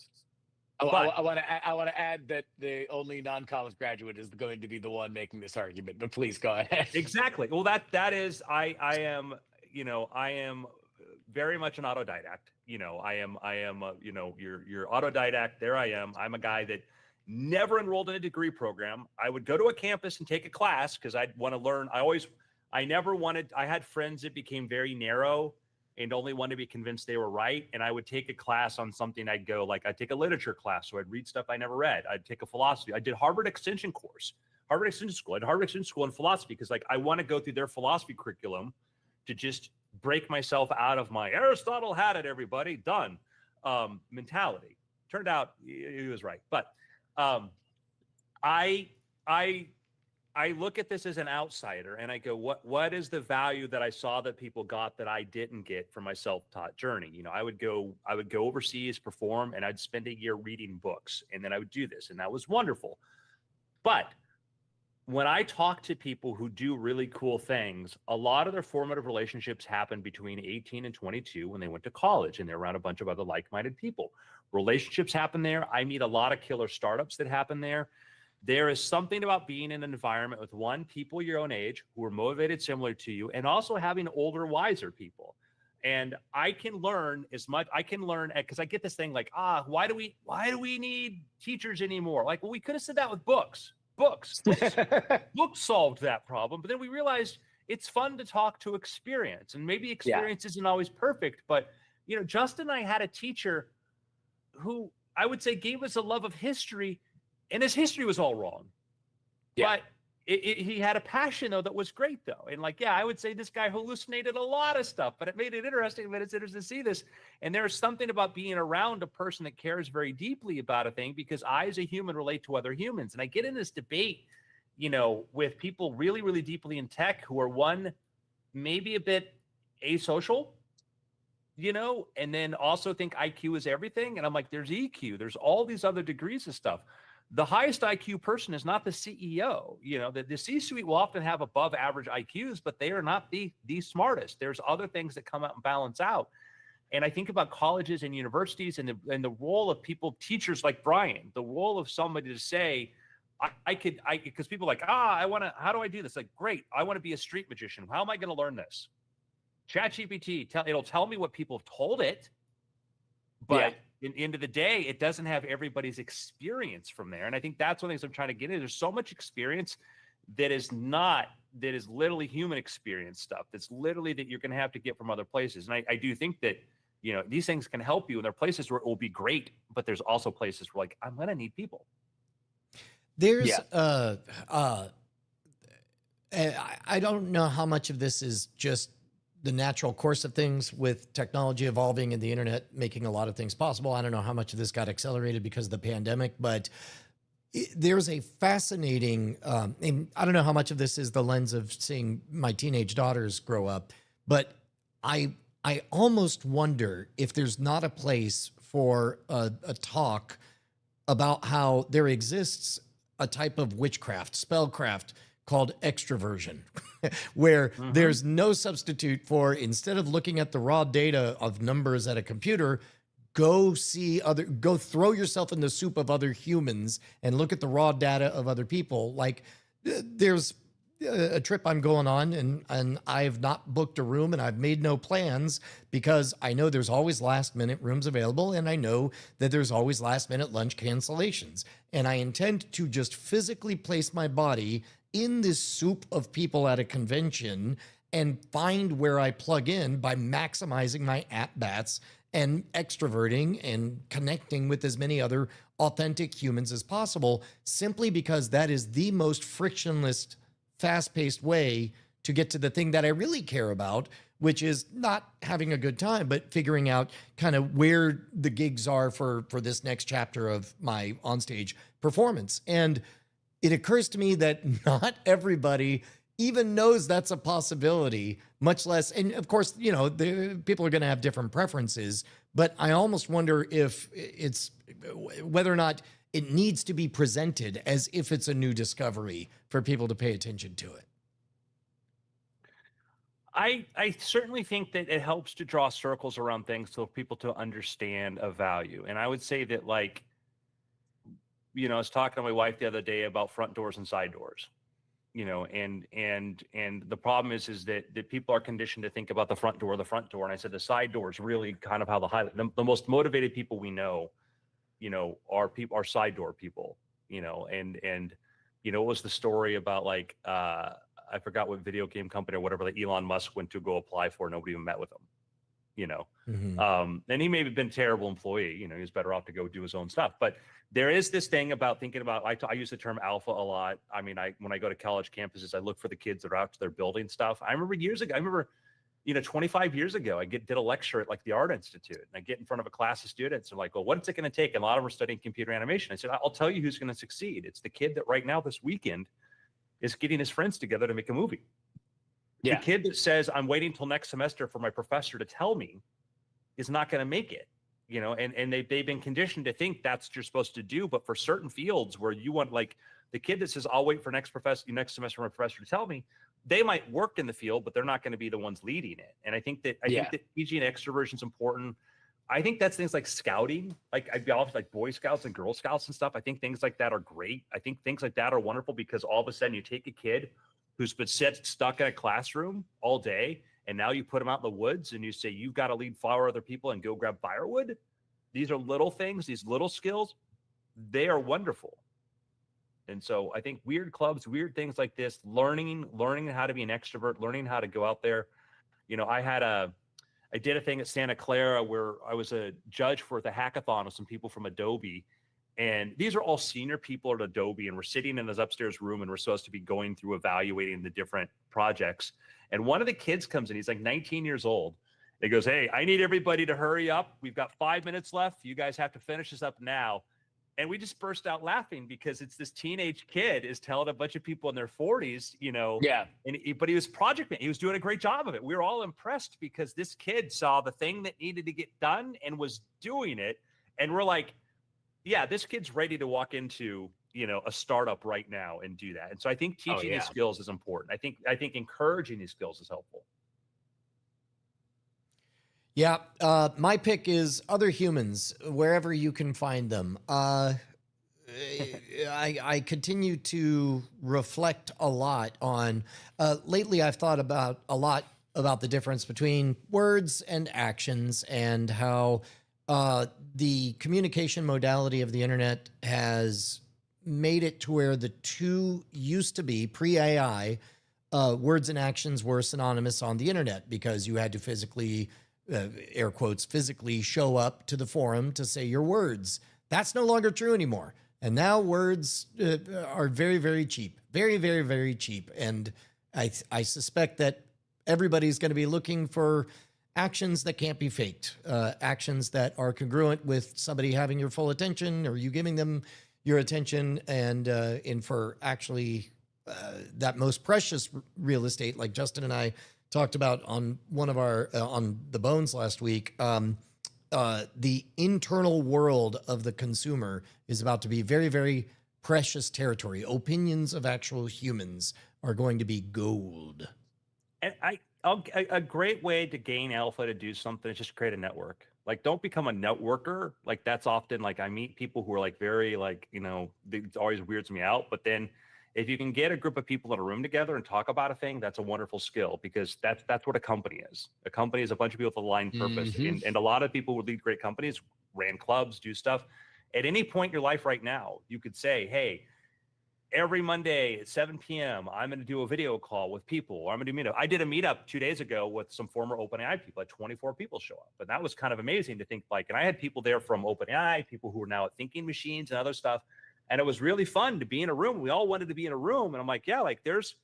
I want to add that the only non-college graduate is going to be the one making this argument, but please go ahead. Exactly. Well, that is, I am, you know, I am very much an autodidact. You know, I am, you know, you're autodidact. There I am. I'm a guy that never enrolled in a degree program. I would go to a campus and take a class because I'd want to learn. I had friends that became very narrow and only wanted to be convinced they were right. And I would take a class on something. I'd take a literature class. So I'd read stuff I never read. I'd take a philosophy. I did Harvard Extension course, Harvard Extension School. I had Harvard Extension School in philosophy because I want to go through their philosophy curriculum to just break myself out of my Aristotle had it, everybody, done mentality. Turned out he was right. But I look at this as an outsider and I go, what is the value that I saw that people got that I didn't get from my self-taught journey? You know, I would go overseas, perform, and I'd spend a year reading books, and then I would do this, and that was wonderful. But when I talk to people who do really cool things, a lot of their formative relationships happen between 18 and 22 when they went to college and they're around a bunch of other like-minded people. Relationships happen there. I meet a lot of killer startups that happen there. There is something about being in an environment with people your own age who are motivated similar to you, and also having older, wiser people. And I can learn because I get this thing like, why do we need teachers anymore? Like, well, we could have said that with books. Books solved that problem, but then we realized it's fun to talk to experience, and maybe experience isn't always perfect. But you know, Justin and I had a teacher who I would say gave us a love of history, and his history was all wrong. Yeah. But he had a passion though that was great though, and I would say this guy hallucinated a lot of stuff, but it made it interesting. But it's interesting to see this, and there's something about being around a person that cares very deeply about a thing, because I, as a human, relate to other humans, and I get in this debate, you know, with people really, really deeply in tech who are maybe a bit asocial, you know, and then also think IQ is everything, and I'm like, there's EQ, there's all these other degrees of stuff. The highest IQ person is not the CEO. You know, the C-suite will often have above average IQs, but they are not the smartest. There's other things that come out and balance out. And I think about colleges and universities and the role of teachers like Brian, the role of somebody to say, because people are like, how do I do this? Like, great, I want to be a street magician. How am I going to learn this? ChatGPT, it'll tell me what people have told it, but in the end of the day, it doesn't have everybody's experience from there. And I think that's one of the things I'm trying to get into. There's so much experience that is literally human experience stuff. That's literally that you're going to have to get from other places. And I do think that, you know, these things can help you, and there are places where it will be great, but there's also places where I'm going to need people. There's, I don't know how much of this is just the natural course of things with technology evolving and the internet making a lot of things possible. I don't know how much of this got accelerated because of the pandemic, but there's a fascinating, and I don't know how much of this is the lens of seeing my teenage daughters grow up, but I almost wonder if there's not a place for a talk about how there exists a type of witchcraft, spellcraft called extroversion, where there's no substitute for, instead of looking at the raw data of numbers at a computer, go throw yourself in the soup of other humans and look at the raw data of other people. Like there's a trip I'm going on, and I've not booked a room and I've made no plans because I know there's always last minute rooms available, and I know that there's always last minute lunch cancellations. And I intend to just physically place my body in this soup of people at a convention and find where I plug in by maximizing my at-bats and extroverting and connecting with as many other authentic humans as possible, simply because that is the most frictionless, fast-paced way to get to the thing that I really care about, which is not having a good time, but figuring out kind of where the gigs are for this next chapter of my onstage performance. And it occurs to me that not everybody even knows that's a possibility, much less, and of course, you know, people are going to have different preferences, but I almost wonder if it's whether or not it needs to be presented as if it's a new discovery for people to pay attention to it. I certainly think that it helps to draw circles around things so people to understand a value. And I would say that, like, you know, I was talking to my wife the other day about front doors and side doors, you know, and the problem is that people are conditioned to think about the front door. And I said, the side door is really kind of how the most motivated people we know, you know, are side door people, you know, and, you know, it was the story about, like, I forgot what video game company or whatever that Elon Musk went to go apply for. Nobody even met with him, you know. And he may have been a terrible employee, you know, he was better off to go do his own stuff. But there is this thing about thinking about, I use the term alpha a lot. I mean, when I go to college campuses, I look for the kids that are out to their building stuff. I remember years ago, you know, 25 years ago, I did a lecture at, like, the Art Institute, and I get in front of a class of students and, like, well, what's it going to take? And a lot of them are studying computer animation. I said, I'll tell you who's going to succeed. It's the kid that right now this weekend is getting his friends together to make a movie. Yeah. The kid that says, I'm waiting till next semester for my professor to tell me, is not going to make it, you know, and they've been conditioned to think that's what you're supposed to do. But for certain fields where you want, like, the kid that says, I'll wait for next semester for my professor to tell me, they might work in the field, but they're not going to be the ones leading it. And I think that teaching extroversion is important. I think that's things like scouting, like I'd be off, like Boy Scouts and Girl Scouts and stuff. I think things like that are great. I think things like that are wonderful because all of a sudden you take a kid who's been stuck in a classroom all day, and now you put them out in the woods and you say, you've got to lead flower other people and go grab firewood. These are little things, these little skills, they are wonderful. And so I think weird clubs, weird things like this, learning how to be an extrovert, learning how to go out there. You know, I did a thing at Santa Clara where I was a judge for the hackathon with some people from Adobe. And these are all senior people at Adobe. And we're sitting in this upstairs room and we're supposed to be going through evaluating the different projects. And one of the kids comes in, he's like 19 years old. He goes, hey, I need everybody to hurry up. We've got 5 minutes left. You guys have to finish this up now. And we just burst out laughing because it's this teenage kid is telling a bunch of people in their 40s, you know. Yeah. But he was project man. He was doing a great job of it. We were all impressed because this kid saw the thing that needed to get done and was doing it. And we're like, yeah, this kid's ready to walk into, you know, a startup right now and do that. And so I think teaching these skills is important. I think encouraging these skills is helpful. Yeah, my pick is other humans, wherever you can find them. I continue to reflect a lot on, lately I've thought a lot about the difference between words and actions and how the communication modality of the internet has made it to where the two used to be, pre-AI, words and actions were synonymous on the internet because you had to physically air quotes, physically show up to the forum to say your words. That's no longer true anymore. And now words are very, very cheap. Very, very, very cheap. And I suspect that everybody's going to be looking for actions that can't be faked, actions that are congruent with somebody having your full attention or you giving them your attention, and for actually that most precious real estate, like Justin and I talked about on one of our on the Bones last week. The internal world of the consumer is about to be very, very precious territory. Opinions of actual humans are going to be gold. And a great way to gain alpha to do something is just create a network. Like, don't become a networker. Like, that's often like I meet people who are like very like, it always weirds me out. But then if you can get a group of people in a room together and talk about a thing, that's a wonderful skill, because that's what a company is. A company is a bunch of people with aligned purpose. Mhm. And a lot of people who lead great companies ran clubs, do stuff. At any point in your life right now, you could say, hey, every Monday at 7 p.m., I'm going to do a video call with people, or I'm going to do a meetup. I did a meetup 2 days ago with some former OpenAI people. I had 24 people show up. And that was kind of amazing to think like, and I had people there from OpenAI, people who are now at Thinking Machines and other stuff. And it was really fun to be in a room. We all wanted to be in a room. And I'm like, yeah, like there's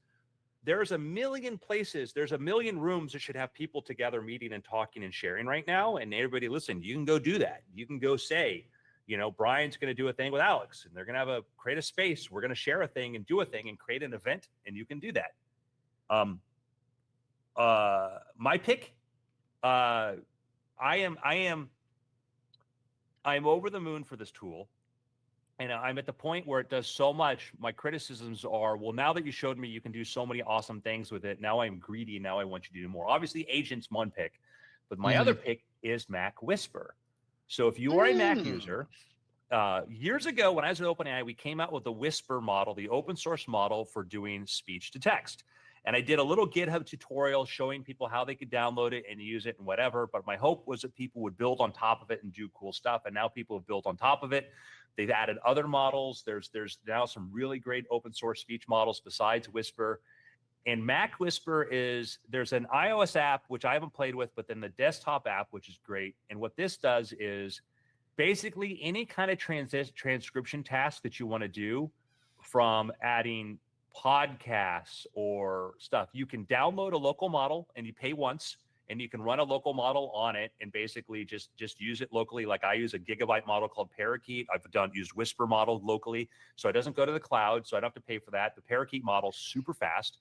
a million places, there's a million rooms that should have people together meeting and talking and sharing right now. And everybody, listen, you can go do that. You can go say, Brian's going to do a thing with Alex, and they're going to create a space. We're going to share a thing and do a thing and create an event, and you can do that. My pick, I am over the moon for this tool. And I'm at the point where it does so much. My criticisms are, well, now that you showed me you can do so many awesome things with it, now I'm greedy. Now I want you to do more. Obviously, Agent's one pick, but my other pick is Mac Whisper. So if you are a Mac user, years ago when I was at OpenAI, we came out with the Whisper model, the open source model for doing speech to text. And I did a little GitHub tutorial showing people how they could download it and use it and whatever. But my hope was that people would build on top of it and do cool stuff. And now people have built on top of it. They've added other models. There's now some really great open source speech models besides Whisper. And Mac Whisper there's an iOS app, which I haven't played with, but then the desktop app, which is great. And what this does is basically any kind of transcription task that you want to do, from adding podcasts or stuff, you can download a local model and you pay once, and you can run a local model on it and basically just use it locally. Like I use a gigabyte model called Parakeet. I've used Whisper model locally, so it doesn't go to the cloud, so I don't have to pay for that. The Parakeet model, super fast.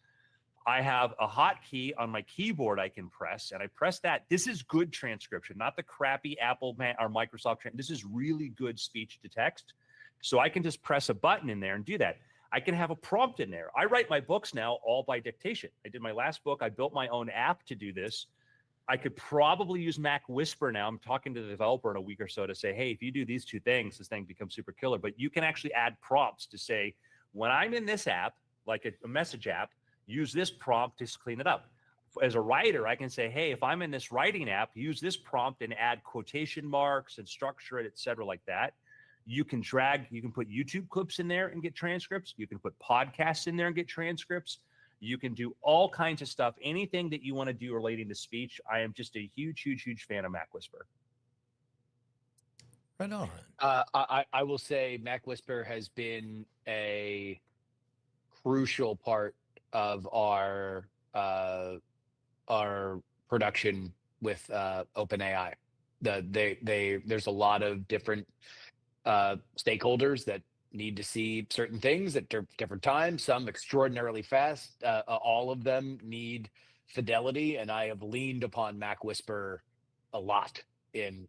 I have a hotkey on my keyboard I can press, and I press that. This is good transcription, not the crappy Apple or Microsoft. This is really good speech to text. So I can just press a button in there and do that. I can have a prompt in there. I write my books now all by dictation. I did my last book. I built my own app to do this. I could probably use Mac Whisper now. I'm talking to the developer in a week or so to say, hey, if you do these two things, this thing becomes super killer. But you can actually add prompts to say, when I'm in this app, like a message app, use this prompt to clean it up. As a writer, I can say, hey, if I'm in this writing app, use this prompt and add quotation marks and structure it, et cetera, like that. You can put YouTube clips in there and get transcripts. You can put podcasts in there and get transcripts. You can do all kinds of stuff. Anything that you want to do relating to speech. I am just a huge, huge, huge fan of Mac Whisper. Right on. I will say Mac Whisper has been a crucial part of our production with OpenAI. There's a lot of different stakeholders that need to see certain things at different times, some extraordinarily fast. All of them need fidelity, and I have leaned upon Mac Whisper a lot in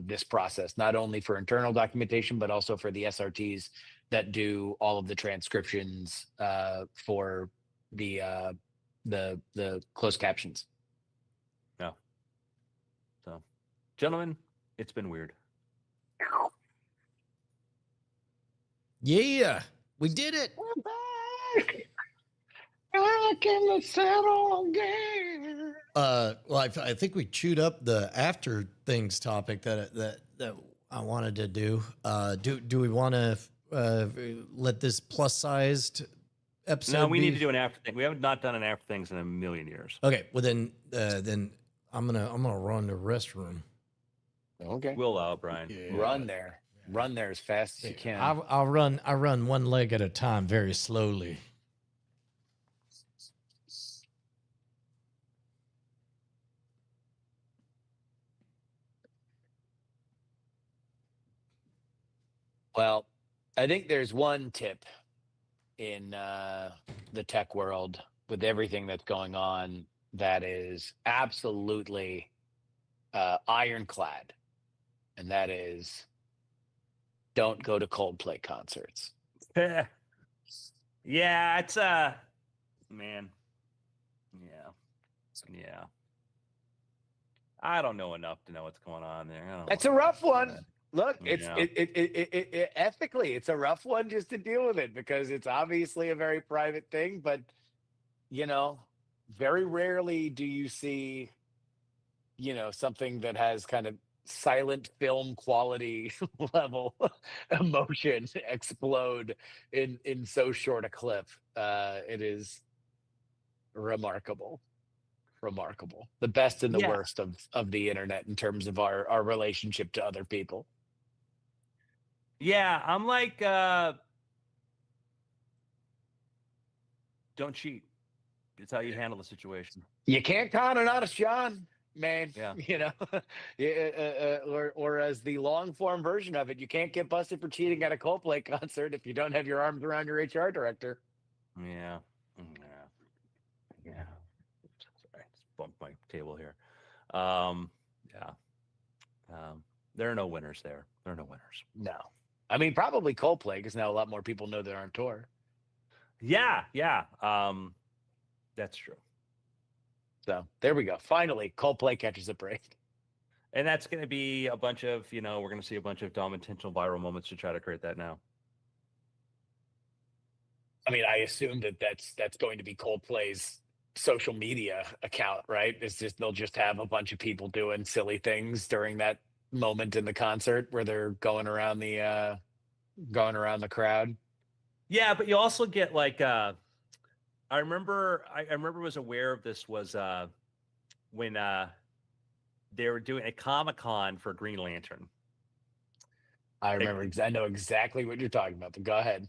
this process, not only for internal documentation, but also for the SRTs that do all of the transcriptions for the closed captions. Yeah. So, gentlemen, it's been weird. Yeah, we did it. We're back. Back in the saddle again. Well, I think we chewed up the after things topic that I wanted to do. Do we want to let this plus sized episode? No, we need to do an after thing. We have not done an after things in a million years. Okay, well then I'm gonna run the restroom. Okay, We'll Brian. Yeah. Run there as fast as you can. I run one leg at a time, very slowly. Well, I think there's one tip in the tech world with everything that's going on that is absolutely ironclad, and that is don't go to Coldplay concerts. Yeah, it's man. Yeah. Yeah. I don't know enough to know what's going on there. I don't It's know a enough rough for one. that. Look, it's Yeah. ethically, it's a rough one just to deal with it because it's obviously a very private thing. But you know, very rarely do you see something that has kind of silent film quality level emotion explode in so short a clip. It is remarkable, remarkable. The best and the Yeah. worst of the internet in terms of our relationship to other people. Yeah. I'm like, don't cheat. It's how you handle the situation. You can't count it on us, John, man. Yeah. Yeah, or as the long form version of it, you can't get busted for cheating at a Coldplay concert if you don't have your arms around your HR director. Yeah. Yeah. Sorry, just bumped my table here. Yeah. There are no winners there. There are no winners. No, I mean probably Coldplay because now a lot more people know they're on tour. Yeah. Yeah. That's true. So there we go. Finally, Coldplay catches a break. And that's going to be a bunch of, we're going to see a bunch of dumb intentional viral moments to try to create that now. I mean, I assume that's going to be Coldplay's social media account, right? It's just they'll just have a bunch of people doing silly things during that moment in the concert where they're going around the crowd. Yeah, but you also get like I remember was aware of this was when they were doing a Comic-Con for Green Lantern. I remember. I know exactly what you're talking about. But go ahead.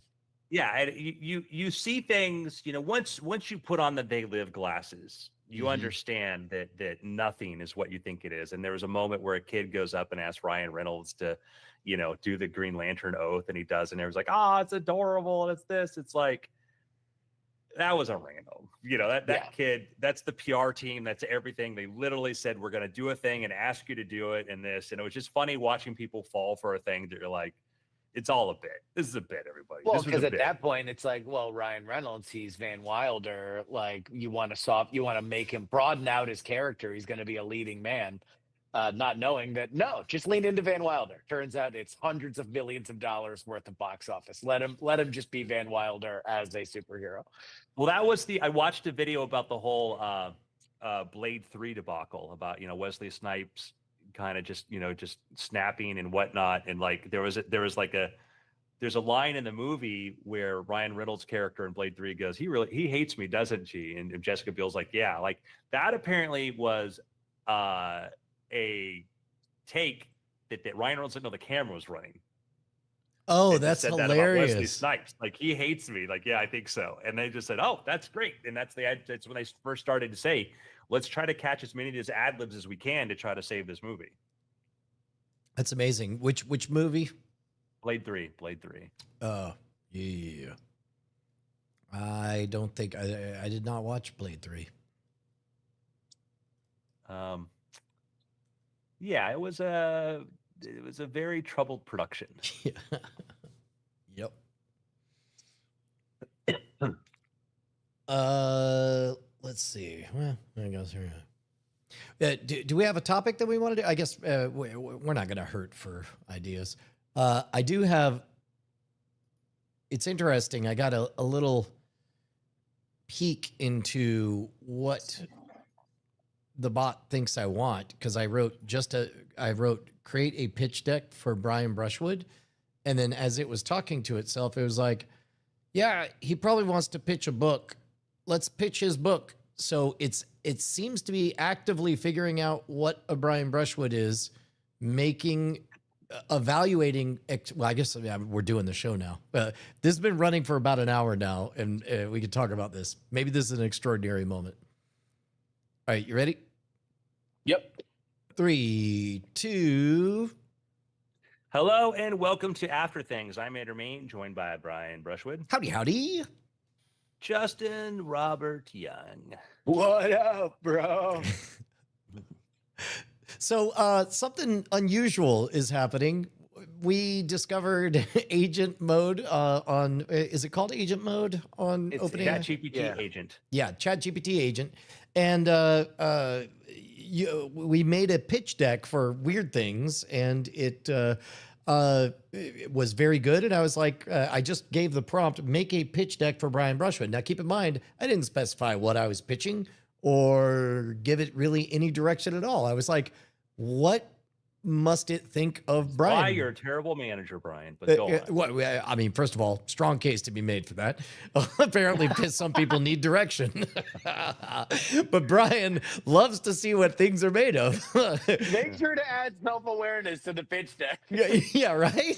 Yeah, and you see things, once you put on the They Live glasses, you Mhm. understand that nothing is what you think it is. And there was a moment where a kid goes up and asks Ryan Reynolds to, do the Green Lantern oath, and he does, and it was like, oh, it's adorable, and it's this. It's like, that was a random. That Yeah. kid, that's the PR team, that's everything. They literally said, we're gonna do a thing and ask you to do it and this. And it was just funny watching people fall for a thing that you're like, it's all a bit. This is a bit, everybody. Well, This was because a at bit. that point it's like, well, Ryan Reynolds, he's Van Wilder. Like you want to make him broaden out his character. He's going to be a leading man, not knowing that no, just lean into Van Wilder. Turns out it's hundreds of millions of dollars worth of box office. Let him just be Van Wilder as a superhero. Well, that was I watched a video about the whole Blade 3 debacle about, Wesley Snipes kind of just snapping and whatnot. And like, there's a line in the movie where Ryan Reynolds' character in Blade 3 goes, he hates me, doesn't she? And Jessica Biel's like, yeah, like that apparently was a take that Ryan Reynolds didn't know the camera was running. Oh, They that's said hilarious. that about Wesley Snipes. Like, he hates me. Like, yeah, I think so. And they just said, oh, that's great. And that's when they first started to say, let's try to catch as many of these ad libs as we can to try to save this movie. That's amazing. Which movie? Blade 3. Oh, yeah. I don't think I did not watch Blade 3. Yeah, it was a very troubled production. Yep. Let's see. Well, I guess do we have a topic that we want to do? I guess we're not going to hurt for ideas. I do have. It's interesting. I got a little peek into what the bot thinks I want because I wrote create a pitch deck for Brian Brushwood, and then as it was talking to itself, it was like, yeah, he probably wants to pitch a book. Let's pitch his book. So it seems to be actively figuring out what a Brian Brushwood is, evaluating. Well, I guess we're doing the show now. This has been running for about an hour now, and we could talk about this. Maybe this is an extraordinary moment. All right, you ready? Yep. 3, 2. Hello and welcome to After Things. I'm Mayne, joined by Brian Brushwood, Howdy, howdy. Justin Robert Young. What up, bro? So something unusual is happening. We discovered agent mode on, is it called agent mode on It's OpenAI? ChatGPT agent. Yeah, ChatGPT agent. And we made a pitch deck for weird things, and it was very good. And I was like, I just gave the prompt, make a pitch deck for Brian Brushwood. Now, keep in mind, I didn't specify what I was pitching or give it really any direction at all. I was like, what must it think of Brian? Why you're a terrible manager, Brian. But go on. I mean, first of all, strong case to be made for that. Apparently, some people need direction. But Brian loves to see what things are made of. Make sure to add self-awareness to the pitch deck. Yeah, right.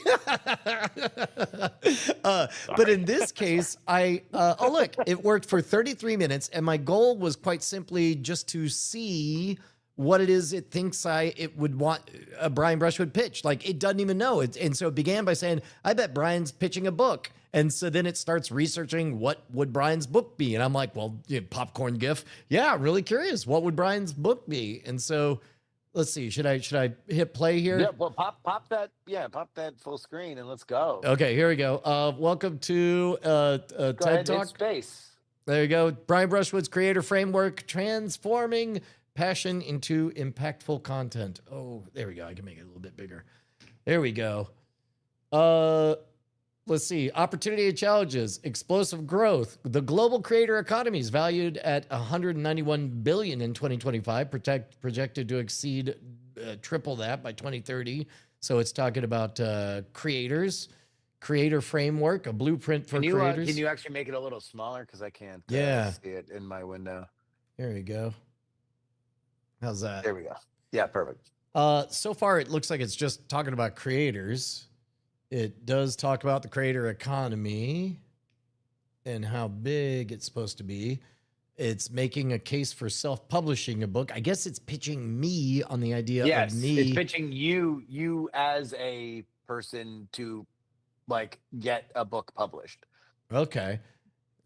But in this case, oh look, it worked for 33 minutes, and my goal was quite simply just to see what it is it thinks it would want a Brian Brushwood pitch. Like, it doesn't even know. And so it began by saying, I bet Brian's pitching a book. And so then it starts researching what would Brian's book be. And I'm like, well, popcorn gif. Yeah, really curious. What would Brian's book be? And so let's see. Should I hit play here? Yeah, well, pop that. Yeah, pop that full screen and let's go. Okay, here we go. Welcome to Go TED ahead, hit Talk. space. There you go. Brian Brushwood's creator framework, transforming passion into impactful content. Oh, there we go. I can make it a little bit bigger. There we go. Let's see. Opportunity and challenges, explosive growth. The global creator economy is valued at 191 billion in 2025, projected to exceed triple that by 2030. So it's talking about creators, creator framework, a blueprint for creators. Can you actually make it a little smaller? Because I can't Yeah. see it in my window. There you go. How's that? There we go. Yeah, perfect. So far, it looks like it's just talking about creators. It does talk about the creator economy and how big it's supposed to be. It's making a case for self-publishing a book. I guess it's pitching me on the idea Yes, of me. it's pitching you as a person to like get a book published. Okay.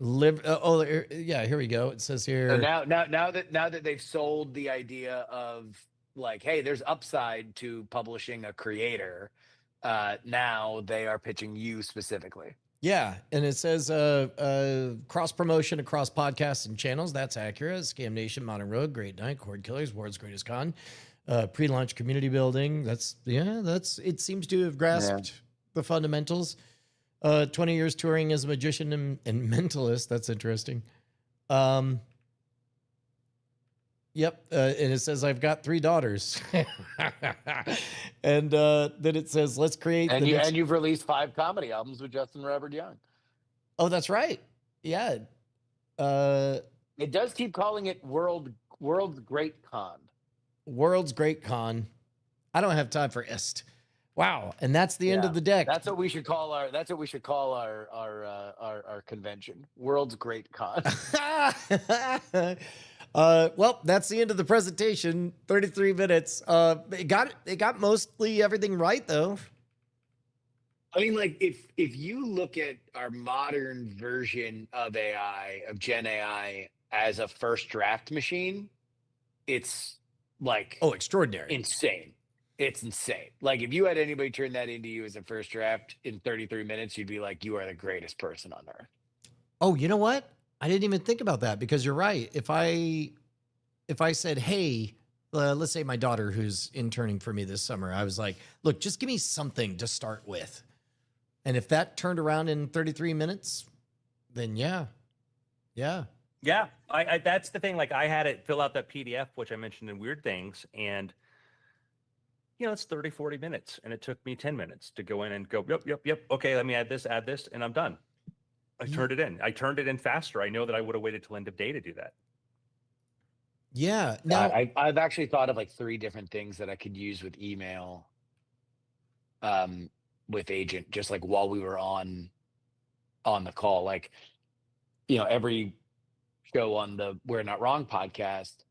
Yeah, here we go. It says here. So now that they've sold the idea of like, hey, there's upside to publishing a creator, now they are pitching you specifically. Yeah, and it says cross promotion across podcasts and channels. That's accurate. Scam Nation, Modern Rogue, Great Night, Cord Killers, World's Greatest Con, pre-launch community building. It seems to have grasped the fundamentals. 20 years touring as a magician and mentalist. That's interesting. Yep. And it says, I've got 3 daughters. And then it says, let's create. And you've released 5 comedy albums with Justin Robert Young. Oh, that's right. Yeah. It does keep calling it World's Great Con. World's Great Con. I don't have time for ist. Wow, and that's the end of the deck. That's what we should call our convention. World's Great Con. Well, that's the end of the presentation. 33 minutes. It got mostly everything right though. I mean, like if you look at our modern version of AI, of Gen AI as a first draft machine, it's like extraordinary. Insane. It's insane. Like if you had anybody turn that into you as a first draft in 33 minutes, you'd be like, you are the greatest person on earth. Oh, you know what? I didn't even think about that because you're right. If I said, hey, let's say my daughter who's interning for me this summer, I was like, look, just give me something to start with. And if that turned around in 33 minutes, then yeah. I that's the thing. Like I had it fill out that PDF, which I mentioned in Weird Things, and it's 30, 40 minutes. And it took me 10 minutes to go in and go, yep. Okay, let me add this, and I'm done. I turned it in. I turned it in faster. I know that I would have waited till end of day to do that. Yeah. Now I've actually thought of like 3 different things that I could use with email, with agent, just like while we were on the call. Like, every show on the We're Not Wrong podcast,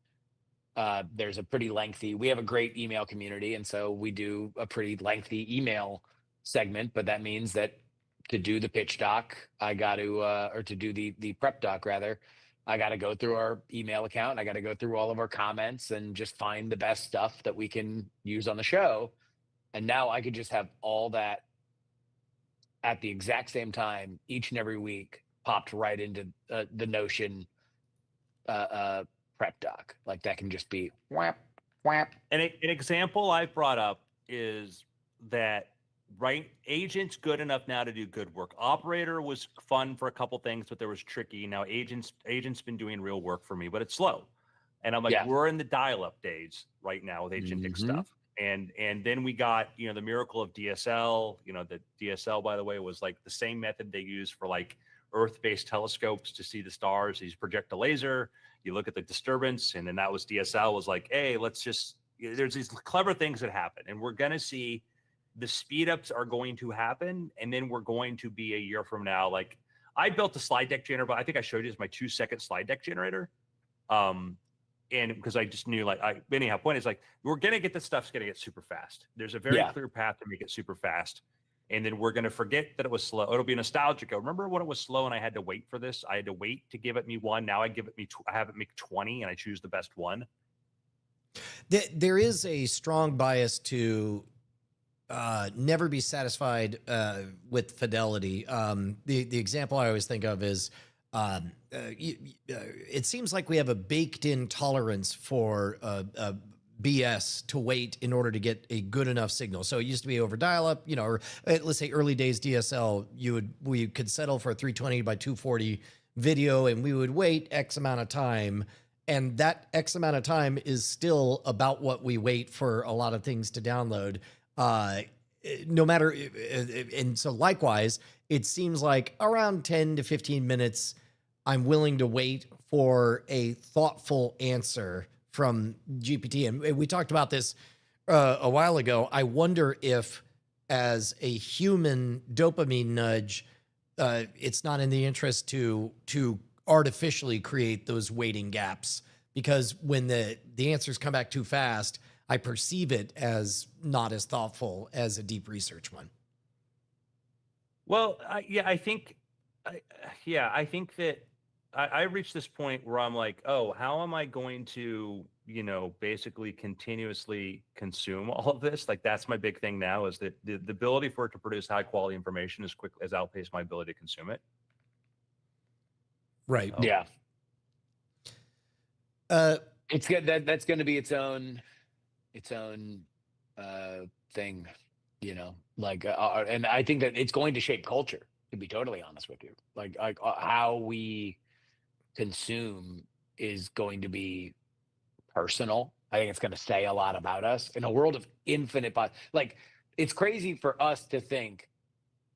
There's a pretty lengthy, we have a great email community. And so we do a pretty lengthy email segment, but that means that to do the pitch doc, I got to, or to do the prep doc rather, I got to go through our email account. I got to go through all of our comments and just find the best stuff that we can use on the show. And now I could just have all that at the exact same time each and every week popped right into the Notion prep doc. Like that can just be whap, whap. And an example I've brought up is that agent's good enough now to do good work. Operator was fun for a couple things, but there was tricky. Now agent's been doing real work for me, but it's slow. And I'm like, we're in the dial-up days right now with agentic stuff. And then we got, the miracle of DSL. The DSL, by the way, was like the same method they use for like Earth-based telescopes to see the stars. You project a laser, you look at the disturbance, and then that was DSL was like, hey, there's these clever things that happen, and we're gonna see the speed ups are going to happen, and then we're going to be a year from now. Like I built a slide deck generator, but I think I showed you it's my 2-second slide deck generator. And because I just knew anyhow, point is like, we're going to get this stuff's going to get super fast. There's a very clear path to make it super fast. And then we're going to forget that it was slow. It'll be nostalgic. Remember when it was slow and I had to wait for this? I had to wait to give it me one. Now I have it make 20 and I choose the best one. There is a strong bias to never be satisfied with fidelity. The example I always think of is, it seems like we have a baked-in tolerance for BS to wait in order to get a good enough signal. So it used to be over dial-up, or let's say early days DSL. We could settle for a 320 by 240 video, and we would wait X amount of time, and that X amount of time is still about what we wait for a lot of things to download. No matter, and so likewise, it seems like around 10 to 15 minutes, I'm willing to wait for a thoughtful answer from GPT. And we talked about this a while ago. I wonder if, as a human dopamine nudge, it's not in the interest to artificially create those waiting gaps, because when the answers come back too fast, I perceive it as not as thoughtful as a deep research one. Well, I think that I reached this point where I'm like, oh, how am I going to, basically continuously consume all of this? Like, that's my big thing now, is that the ability for it to produce high quality information has outpaced my ability to consume it. Right. Yeah. It's good. That's going to be its own thing, and I think that it's going to shape culture, to be totally honest with you. Like how we consume is going to be personal. I think it's going to say a lot about us in a world of infinite it's crazy for us to think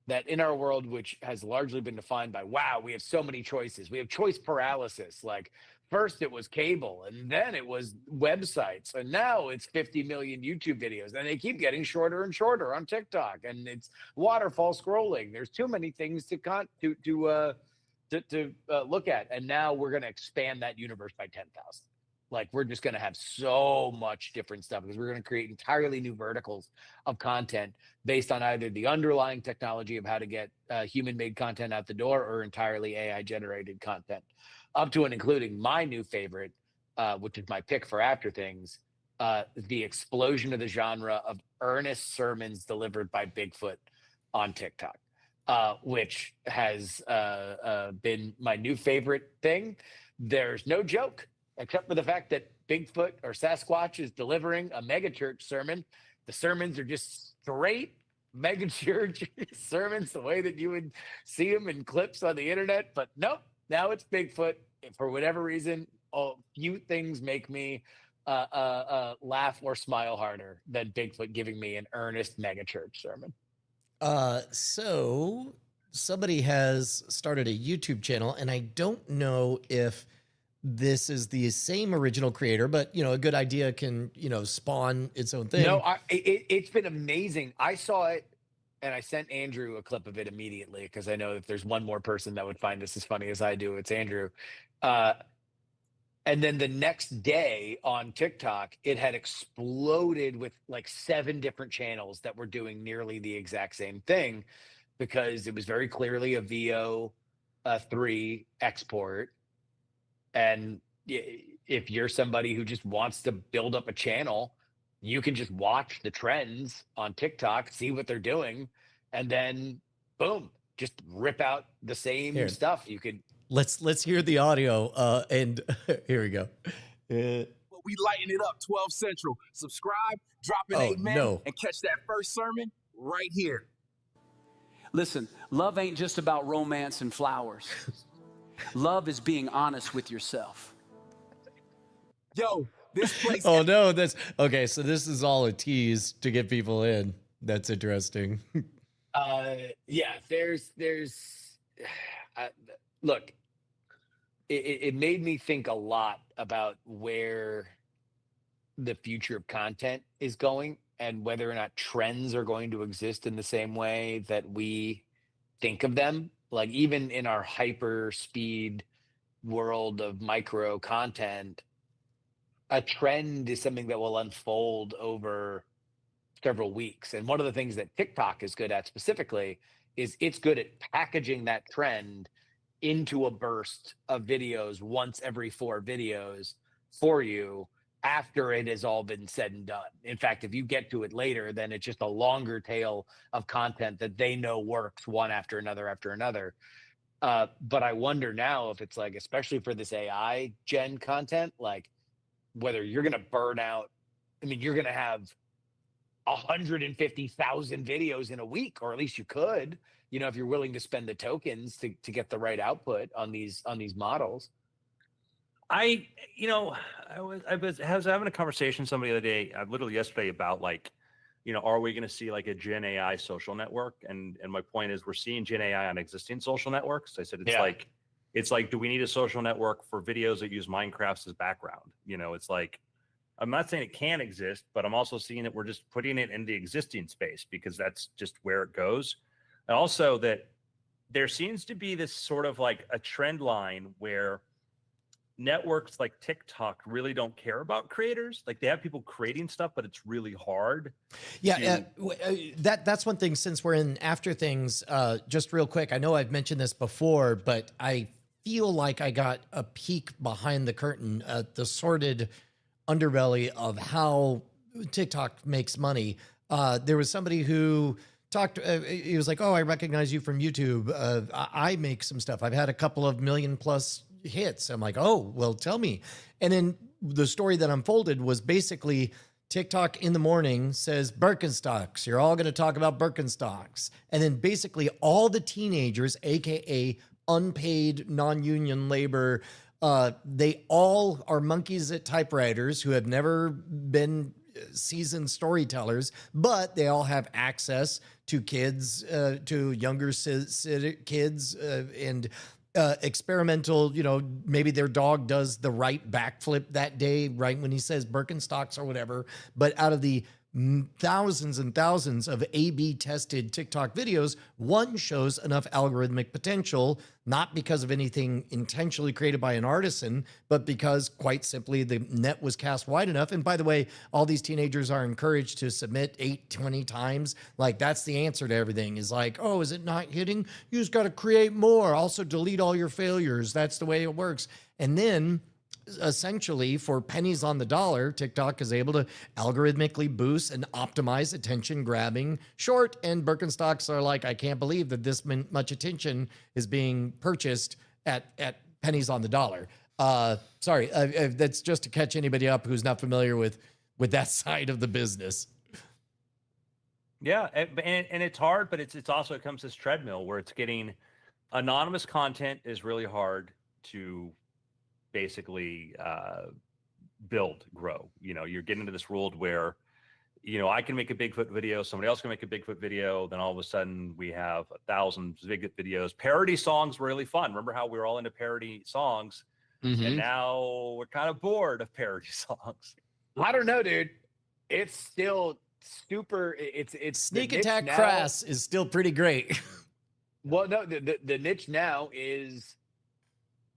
that in our world, which has largely been defined by, wow, we have so many choices, we have choice paralysis. Like first it was cable, and then it was websites, and now it's 50 million YouTube videos, and they keep getting shorter and shorter on TikTok, and it's waterfall scrolling. There's too many things to look at, and now we're going to expand that universe by 10,000. Like we're just going to have so much different stuff, because we're going to create entirely new verticals of content based on either the underlying technology of how to get human-made content out the door, or entirely AI-generated content, up to and including my new favorite, which is my pick for after things, the explosion of the genre of earnest sermons delivered by Bigfoot on TikTok, which has been my new favorite thing. There's no joke, except for the fact that Bigfoot or Sasquatch is delivering a megachurch sermon. The sermons are just straight megachurch sermons, the way that you would see them in clips on the internet. But nope, now it's Bigfoot. For whatever reason, few things make me laugh or smile harder than Bigfoot giving me an earnest megachurch sermon. So somebody has started a YouTube channel, and I don't know if this is the same original creator, but a good idea can, spawn its own thing. No, it's been amazing. I saw it and I sent Andrew a clip of it immediately, because I know if there's one more person that would find this as funny as I do, it's Andrew. And then the next day on TikTok, it had exploded with like 7 different channels that were doing nearly the exact same thing because it was very clearly a VO3 export. And if you're somebody who just wants to build up a channel, you can just watch the trends on TikTok, see what they're doing, and then boom, just rip out the same Here, stuff. You could let's hear the audio. And here we go. But we lighten it up, 12 Central. Subscribe, drop an Oh, amen, no. and catch that first sermon right here. Listen, love ain't just about romance and flowers. Love is being honest with yourself. Yo, this place. Oh no, that's okay. So this is all a tease to get people in. That's interesting. yeah, there's look, it made me think a lot about where the future of content is going and whether or not trends are going to exist in the same way that we think of them. Like even in our hyper speed world of micro content, a trend is something that will unfold over several weeks. And one of the things that TikTok is good at specifically is it's good at packaging that trend into a burst of videos once every 4 videos for you after it has all been said and done. In fact, if you get to it later, then it's just a longer tail of content that they know works one after another after another. But I wonder now if it's like, especially for this AI gen content, like whether you're going to burn out. I mean, you're going to have 150,000 videos in a week, or at least you could, if you're willing to spend the tokens to get the right output on these models. I was having a conversation with somebody the other day, literally yesterday, about like, are we going to see like a Gen AI social network? And my point is, we're seeing Gen AI on existing social networks. I said it's like, do we need a social network for videos that use Minecraft as background? It's like, I'm not saying it can't exist, but I'm also seeing that we're just putting it in the existing space because that's just where it goes. And also that there seems to be this sort of like a trend line where networks like TikTok really don't care about creators. Like they have people creating stuff, but it's really hard. Yeah, that's one thing. Since we're in after things, just real quick, I know I've mentioned this before, but I feel like I got a peek behind the curtain at the sordid underbelly of how TikTok makes money. There was somebody who talked, he was like, oh, I recognize you from YouTube. I make some stuff. I've had a couple of million+ hits. I'm like, oh, well, tell me. And then the story that unfolded was basically TikTok in the morning says Birkenstocks. You're all going to talk about Birkenstocks. And then basically all the teenagers, AKA unpaid non-union labor, they all are monkeys at typewriters who have never been seasoned storytellers, but they all have access to kids, to younger kids, and experimental, maybe their dog does the right backflip that day, right when he says Birkenstocks or whatever. But out of the thousands and thousands of A/B tested TikTok videos, one shows enough algorithmic potential, not because of anything intentionally created by an artisan, but because quite simply the net was cast wide enough. And by the way, all these teenagers are encouraged to submit 20 times. Like that's the answer to everything, is like, oh, is it not hitting? You just got to create more. Also delete all your failures. That's the way it works. And then essentially for pennies on the dollar, TikTok is able to algorithmically boost and optimize attention grabbing short. And Birkenstocks are like, I can't believe that this much attention is being purchased at pennies on the dollar. Sorry, that's just to catch anybody up who's not familiar with that side of the business. Yeah, and it's hard, but it's also, it comes this treadmill where it's getting anonymous content is really hard to basically grow. You're getting into this world where, I can make a Bigfoot video, somebody else can make a Bigfoot video, then all of a sudden we have 1,000 Bigfoot videos. Parody songs were really fun. Remember how we were all into parody songs? Mm-hmm. And now we're kind of bored of parody songs. I don't know, dude. It's still super. It's Sneak Attack Crass is still pretty great. Well, no, the niche now is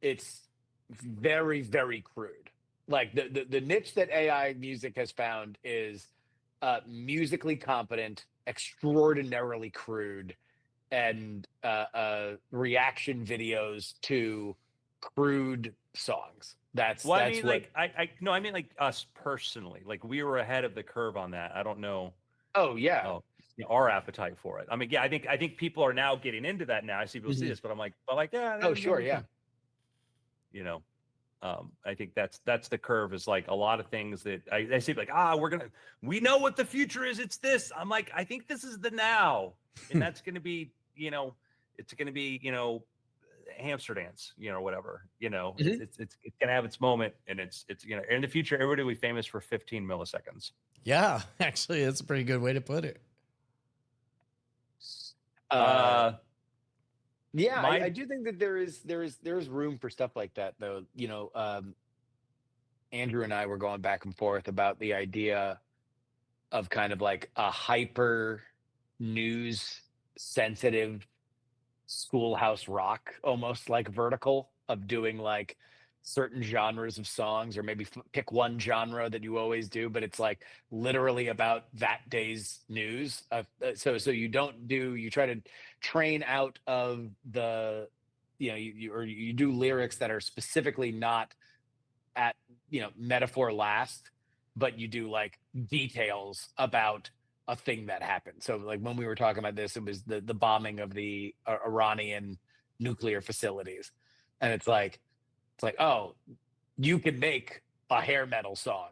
it's very, very crude. Like the niche that AI music has found is musically competent, extraordinarily crude, and reaction videos to crude songs. Well, I That's mean, what. like, I no, I mean, like us personally, like we were ahead of the curve on that. I don't know, Oh yeah. our appetite for it. I mean, yeah, I think people are now getting into that now. I see people see Mhm. this, but I'm like, but like, yeah, Oh sure. we Yeah. can, you know, I think that's the curve is like a lot of things that I see like, we know what the future is. It's this. I'm like, I think this is the now. And that's going to be, it's going to be, hamster dance, whatever, Mhm. it's going to have its moment. And it's, in the future, everybody will be famous for 15 milliseconds. Yeah, actually, that's a pretty good way to put it. Uh, yeah, I My, do think that there is room for stuff like that though. Andrew and I were going back and forth about the idea of kind of like a hyper news sensitive schoolhouse rock, almost like vertical of doing like certain genres of songs, or maybe pick one genre that you always do, but it's like literally about that day's news. So you try to train out of the, you do lyrics that are specifically not at metaphor last, but you do like details about a thing that happened. So like when we were talking about this, it was the bombing of the Iranian nuclear facilities, and it's like, oh, you can make a hair metal song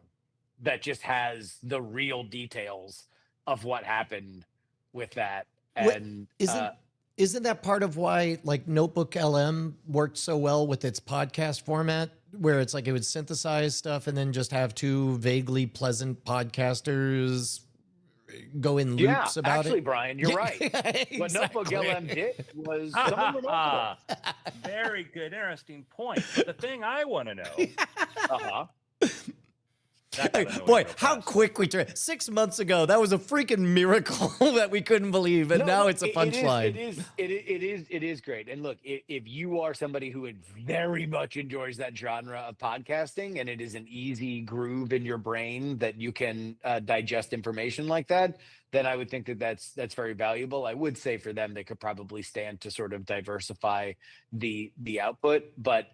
that just has the real details of what happened with that. What And isn't that part of why like Notebook LM worked so well with its podcast format, where it's like it would synthesize stuff and then just have two vaguely pleasant podcasters go in yeah, loops about actually, it? Brian, you're right. What Notebook Exactly. LM did was somewhat remarkable. very good, interesting point. But the thing I want to know, Uh-huh. that got annoying Boy, real how fast. quick we turned. 6 months ago, that was a freaking miracle that we couldn't believe, and No, now look, it's a it punchline. is great. And look, if you are somebody who very much enjoys that genre of podcasting, and it is an easy groove in your brain that you can digest information like that, then I would think that that's very valuable. I would say for them, they could probably stand to sort of diversify the output, but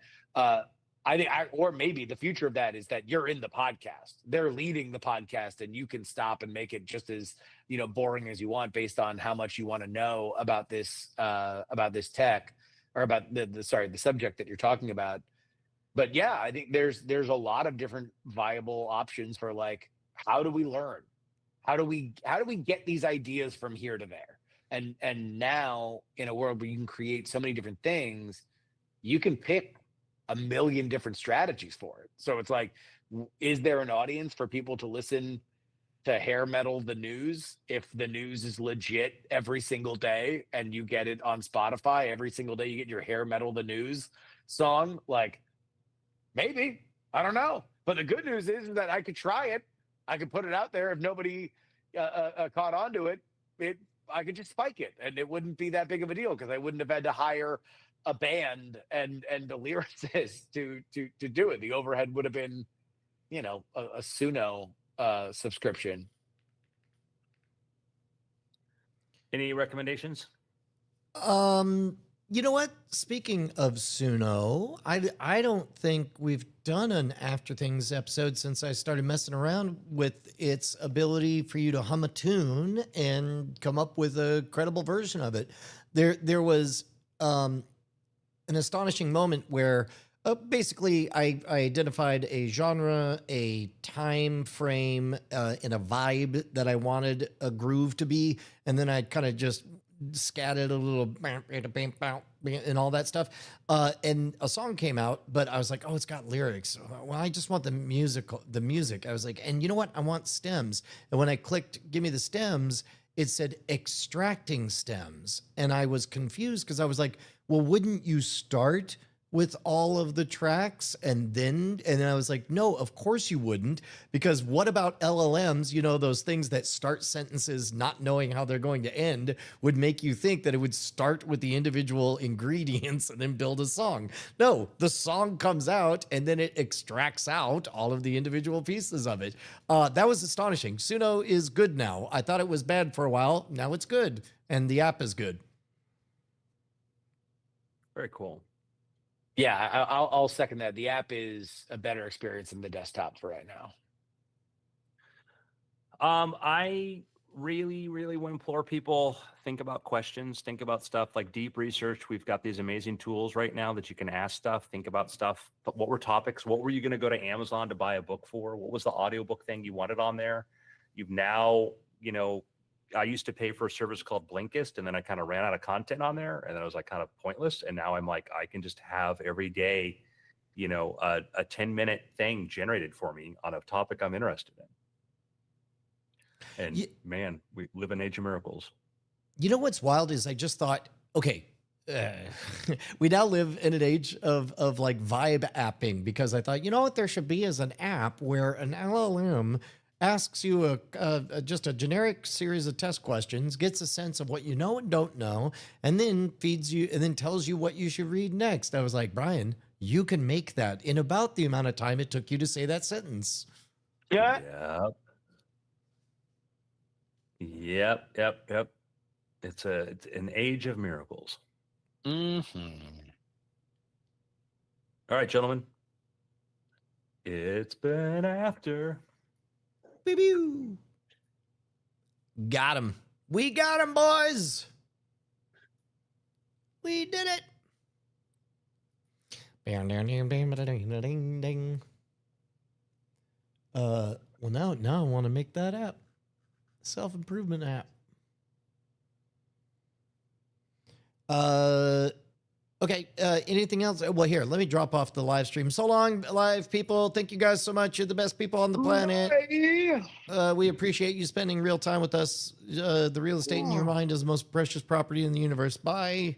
I think, or maybe the future of that is that you're in the podcast, they're leading the podcast, and you can stop and make it just as boring as you want based on how much you want to know about this tech, or about the subject that you're talking about. But yeah, I think there's a lot of different viable options for like, how do we learn, how do we get these ideas from here to there, and now in a world where you can create so many different things, you can pick a million different strategies for it. So it's like, is there an audience for people to listen to hair metal the news if the news is legit every single day, and you get it on Spotify every single day, you get your hair metal the news song? Like, maybe, I don't know, but the good news is that I could try it, I could put it out there. If nobody caught on to it, I could just spike it, and it wouldn't be that big of a deal because I wouldn't have had to hire a band and the lyricist to do it. The overhead would have been, a Suno subscription. Any recommendations? You know what? Speaking of Suno, I don't think we've done an After Things episode since I started messing around with its ability for you to hum a tune and come up with a credible version of it. There was an astonishing moment where basically I identified a genre, a time frame, and a vibe that I wanted a groove to be, and then I kind of just scattered a little and all that stuff, and a song came out. But I was like, oh, it's got lyrics. Well, I just want the music. I was like, and you know what, I want stems. And when I clicked give me the stems, it said extracting stems, and I was confused because I was like, well, wouldn't you start with all of the tracks? And then I was like, no, of course you wouldn't, because what about LLMs? You know, those things that start sentences not knowing how they're going to end would make you think that it would start with the individual ingredients and then build a song. No, the song comes out and then it extracts out all of the individual pieces of it. That was astonishing. Suno is good now. I thought it was bad for a while. Now it's good. And the app is good. Very cool. Yeah, I'll second that. The app is a better experience than the desktop for right now. I really, really would implore people, think about questions, think about stuff like deep research. We've got these amazing tools right now that you can ask stuff, think about stuff. But what were topics? What were you going to go to Amazon to buy a book for? What was the audiobook thing you wanted on there? You've now, you know, I used to pay for a service called Blinkist, and then I kind of ran out of content on there, and then I was like kind of pointless. And now I'm like, I can just have every day, you know, a 10-minute thing generated for me on a topic I'm interested in. And man, we live in age of miracles. You know what's wild is I just thought, okay, we now live in an age of like vibe apping, because I thought, you know what there should be is an app where an LLM asks you just a generic series of test questions, gets a sense of what you know and don't know, and then feeds you and then tells you what you should read next. I was like, Brian, you can make that in about the amount of time it took you to say that sentence. Yeah. Yep. It's an age of miracles. Mm-hmm. All right, gentlemen. It's been after. Pew. Got him. We got him, boys. We did it. Well, now I want to make that app. Self-improvement app. Okay, anything else? Well, here, let me drop off the live stream. So long, live people. Thank you guys so much. You're the best people on the planet. We appreciate you spending real time with us. The real estate in your mind is the most precious property in the universe. Bye.